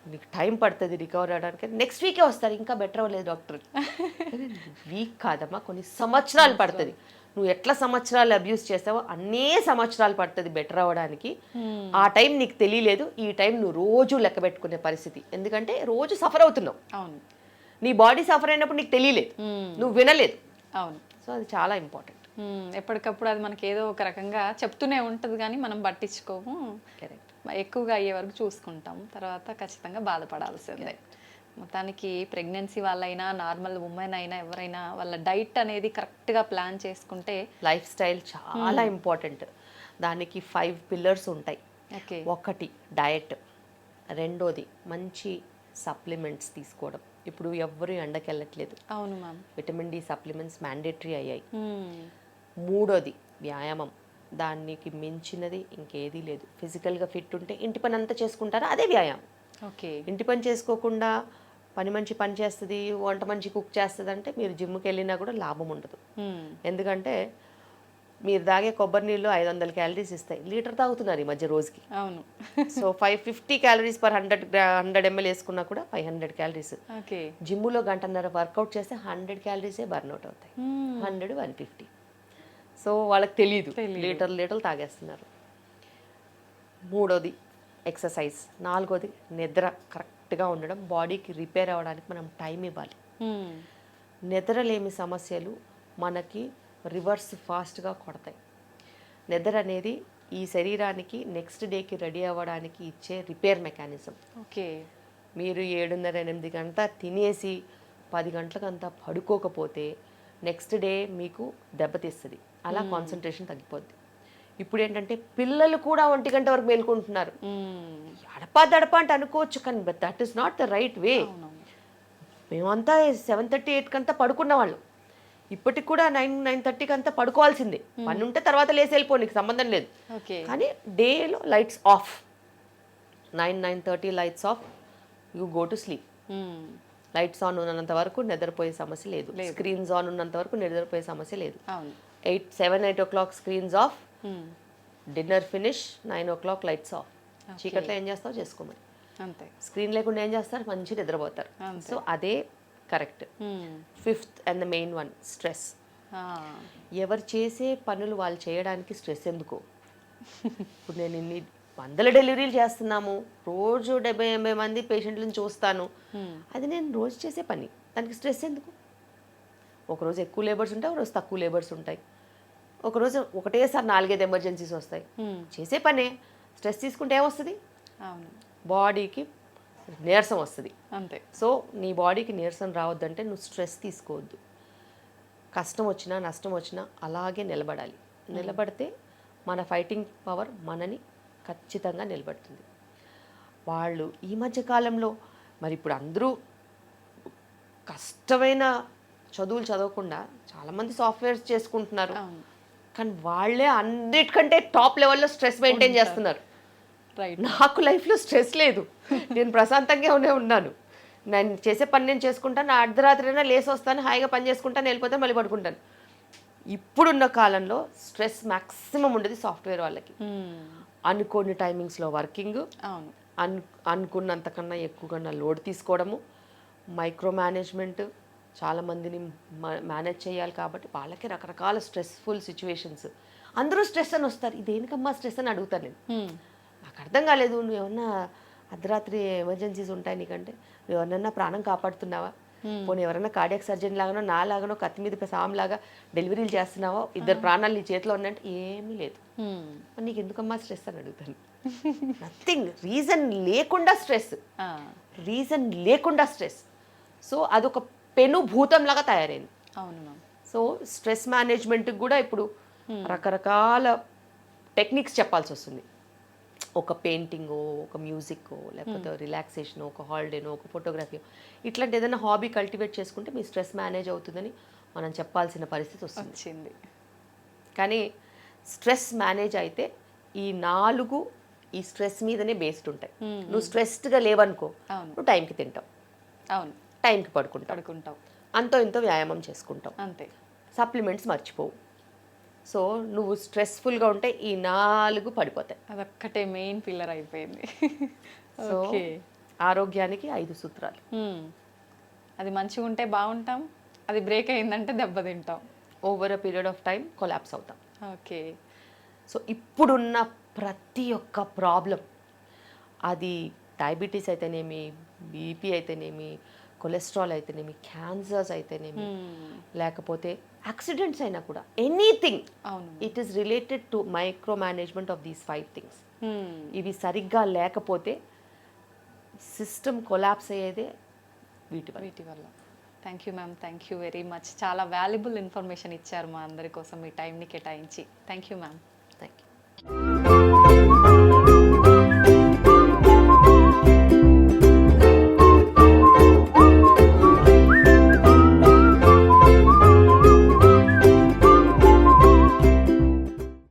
నీకు టైం పడుతుంది రికవర్ అవ్వడానికి. నెక్స్ట్ వీకే వస్తారు, ఇంకా బెటర్ అవ్వలేదు డాక్టర్. వీక్ కాదమ్మా, కొన్ని సంవత్సరాలు పడుతుంది. నువ్వు ఎట్లా సంవత్సరాలు అబ్యూస్ చేసావో అన్నే సంవత్సరాలు పడుతుంది బెటర్ అవ్వడానికి. ఆ టైం నీకు తెలియలేదు, ఈ టైం నువ్వు రోజు లెక్క పెట్టుకునే పరిస్థితి. ఎందుకంటే రోజు సఫర్ అవుతున్నావు. అవును, నీ బాడీ సఫర్ అయినప్పుడు నీకు తెలియలేదు, నువ్వు వినలేదు. అవును. సో అది చాలా ఇంపార్టెంట్. ఎప్పటికప్పుడు అది మనకి ఏదో ఒక రకంగా చెప్తూనే ఉంటుంది, కానీ మనం పట్టించుకోము. కరెక్ట్. ఎక్కువగా అయ్యే వరకు చూసుకుంటాం, తర్వాత ఖచ్చితంగా బాధపడాల్సిందే. మొత్తానికి ప్రెగ్నెన్సీ వాళ్ళైనా, నార్మల్ ఉమెన్ అయినా, ఎవరైనా వాళ్ళ డైట్ అనేది కరెక్ట్గా ప్లాన్ చేసుకుంటే, లైఫ్ స్టైల్ చాలా ఇంపార్టెంట్. దానికి 5 పిల్లర్స్ ఉంటాయి. ఒకటి డయట్, రెండోది మంచి సప్లిమెంట్స్ తీసుకోవడం. ఇప్పుడు ఎవ్వరు ఎండకి వెళ్ళట్లేదు. అవును ma'am. Vitamin D supplements mandatory అయ్యాయి. మూడోది వ్యాయామం, దానికి మించినది ఇంకేదీ లేదు. ఫిజికల్గా ఫిట్ ఉంటే ఇంటి పని అంతా చేసుకుంటారా, అదే వ్యాయామం. ఓకే. ఇంటి పని చేసుకోకుండా పని మంచి పని చేస్తుంది, వంట మంచి కుక్ చేస్తుంది అంటే మీరు జిమ్కి వెళ్ళినా కూడా లాభం ఉండదు. ఎందుకంటే మీరు తాగే కొబ్బరి నీళ్ళు 500 క్యాలరీస్ ఇస్తాయి, లీటర్ తాగుతున్నారు ఈ మధ్య రోజుకి. అవును. సో 550 క్యాలరీస్ పర్ 100 ml వేసుకున్నా కూడా 500 క్యాలరీస్. జిమ్లో 1.5 గంట వర్కౌట్ చేస్తే 100 క్యాలరీసే బర్న్అవుట్ అవుతాయి. 100, 150. సో వాళ్ళకి తెలియదు, లీటర్లు తాగేస్తున్నారు. మూడోది ఎక్సర్సైజ్. నాలుగోది నిద్ర కరెక్ట్గా ఉండడం. బాడీకి రిపేర్ అవ్వడానికి మనం టైం ఇవ్వాలి. నిద్రలేమి సమస్యలు మనకి రివర్స్ ఫాస్ట్గా కొడతాయి. నిద్ర అనేది ఈ శరీరానికి నెక్స్ట్ డేకి రెడీ అవ్వడానికి ఇచ్చే రిపేర్ మెకానిజం. ఓకే. మీరు 7:30-8 గంటల తినేసి 10 గంటలకంతా పడుకోకపోతే నెక్స్ట్ డే మీకు దెబ్బతీస్తుంది, అలా కాన్సన్ట్రేషన్ తగ్గిపోద్ది. ఇప్పుడు ఏంటంటే పిల్లలు కూడా 1 గంట వరకు మేల్కొంటున్నారు. దడప అంటే అనుకోవచ్చు, కానీ that is not the right way. మేమంతా 7:30, 8 కంతా పడుకున్న వాళ్ళం. ఇప్పటికి కూడా 9-9:30 అంతా పడుకోవాల్సిందే. పని ఉంటే తర్వాత లేసి వెళ్ళిపో, నీకు సంబంధం లేదు. కానీ డేలో lights off, 9-9:30 lights off, you go to sleep. Lights on ఉన్నంత వరకు నిద్రపోయే సమస్య లేదు, స్క్రీన్స్ ఆన్ ఉన్నంత వరకు నిద్రపోయే సమస్య లేదు. 7-8 o'clock screens of, dinner finish, 9 o'clock lights off. చీకట్లో ఏం చేస్తావు చేసుకోమని. అంతే. స్క్రీన్ లేకుండా ఏం చేస్తారు, మంచి నిద్రపోతారు. సో అదే correct. 5th and the main one, stress. ఎవరు చేసే పనులు వాళ్ళు చేయడానికి స్ట్రెస్ ఎందుకు? ఇప్పుడు నేను వందల డెలివరీలు చేస్తున్నాము, రోజు 70-80 మంది పేషెంట్లను చూస్తాను. అది నేను రోజు చేసే పని, దానికి స్ట్రెస్ ఎందుకు? ఒకరోజు ఎక్కువ లేబర్స్ ఉంటాయి, ఒకరోజు తక్కువ లేబర్స్ ఉంటాయి, ఒకరోజు ఒకటేసారి 4-5 ఎమర్జెన్సీస్ వస్తాయి. చేసే పనే. స్ట్రెస్ తీసుకుంటే ఏమొస్తుంది? బాడీకి నీరసం వస్తుంది. అంతే. సో నీ బాడీకి నీరసం రావద్దంటే నువ్వు స్ట్రెస్ తీసుకోవద్దు. కష్టం వచ్చినా నష్టం వచ్చినా అలాగే నిలబడాలి. నిలబడితే మన ఫైటింగ్ పవర్ మనని ఖచ్చితంగా నిలబడుతుంది. వాళ్ళు ఈ మధ్య కాలంలో మరి ఇప్పుడు అందరూ కష్టమైన చదువులు చదవకుండా చాలామంది సాఫ్ట్వేర్స్ చేసుకుంటున్నారు. కానీ వాళ్ళే అన్నిటికంటే టాప్ లెవెల్లో స్ట్రెస్ మెయింటైన్ చేస్తున్నారు. నాకు లైఫ్లో స్ట్రెస్ లేదు, నేను ప్రశాంతంగా ఉన్నాను. నేను చేసే పని నేను చేసుకుంటాను, అర్ధరాత్రైనా లేసి వస్తాను, హాయిగా పని చేసుకుంటాను, వెళ్ళిపోతాను, మళ్ళీ పడుకుంటాను. ఇప్పుడున్న కాలంలో స్ట్రెస్ మ్యాక్సిమం ఉండేది సాఫ్ట్వేర్ వాళ్ళకి. అనుకోని టైమింగ్స్లో వర్కింగ్, అనుకున్నంతకన్నా ఎక్కువగా లోడ్ తీసుకోవడము, మైక్రో మేనేజ్మెంట్, చాలామందిని మేనేజ్ చేయాలి కాబట్టి వాళ్ళకి రకరకాల స్ట్రెస్ఫుల్ సిచ్యువేషన్స్. అందరూ స్ట్రెస్ అని వస్తారు. ఇదేనికమ్మా స్ట్రెస్ అని అడుగుతాను నేను. నాకు అర్థం కాలేదు, నువ్వు ఏమన్నా అర్ధరాత్రి ఎమర్జెన్సీస్ ఉంటాయి నీకంటే, నువ్వు ఎవరినన్నా ప్రాణం కాపాడుతున్నావా? పోనీ ఎవరైనా కార్డియాక్ సర్జన్ లాగానో నాలాగానో కత్తి మీద సాంలాగా డెలివరీలు చేస్తున్నావా? 2 ప్రాణాలు నీ చేతిలో ఉన్నాయంటే ఏమీ లేదు. నీకు ఎందుకమ్మా స్ట్రెస్ అని అడుగుతాను. నథింగ్, రీజన్ లేకుండా స్ట్రెస్, రీజన్ లేకుండా స్ట్రెస్. సో అదొక పెనుభూతంలాగా తయారైంది. అవును. సో స్ట్రెస్ మేనేజ్మెంట్కి కూడా ఇప్పుడు రకరకాల టెక్నిక్స్ చెప్పాల్సి వస్తుంది. ఒక పెయింటింగో, ఒక మ్యూజిక్కో, లేకపోతే రిలాక్సేషనో, ఒక హాలిడేనో, ఒక ఫోటోగ్రఫీ, ఇట్లాంటి ఏదైనా హాబీ కల్టివేట్ చేసుకుంటే మీ స్ట్రెస్ మేనేజ్ అవుతుందని మనం చెప్పాల్సిన పరిస్థితి వస్తుంది. కానీ స్ట్రెస్ మేనేజ్ అయితే ఈ 4 ఈ స్ట్రెస్ మీదనే బేస్డ్ ఉంటాయి. నువ్వు స్ట్రెస్డ్గా లేవనుకో, నువ్వు టైంకి తింటావు, అవును, టైంకి పడుకుంటావు, అంతో ఇంతో వ్యాయామం చేసుకుంటావు, అంతే, సప్లిమెంట్స్ మర్చిపోవు. సో నువ్వు స్ట్రెస్ఫుల్గా ఉంటే ఈ 4 పడిపోతాయి. అదొక్కటే మెయిన్ పిల్లర్ అయిపోయింది. సో ఆరోగ్యానికి 5 సూత్రాలు. అది మంచిగా ఉంటే బాగుంటాం, అది బ్రేక్ అయిందంటే దెబ్బతింటాం, over a period of time collapse అవుతాం. ఓకే. సో ఇప్పుడున్న ప్రతి ఒక్క ప్రాబ్లం, అది డయాబెటీస్ అయితేనేమి, బీపీ అయితేనేమి, కొలెస్ట్రాల్ అయితేనేమి, క్యాన్సర్స్ అయితేనేమి, లేకపోతే యాక్సిడెంట్స్ అయినా కూడా, anything, it is related to micro management of these 5 things. ఇవి సరిగ్గా లేకపోతే సిస్టమ్ కొలాప్స్ అయ్యేదే వీటి వల్ల. Thank you ma'am, thank you very much. చాలా వాల్యుబుల్ ఇన్ఫర్మేషన్ ఇచ్చారు మా అందరి కోసం, మీ టైంని కేటాయించి. Thank you ma'am. Thank you.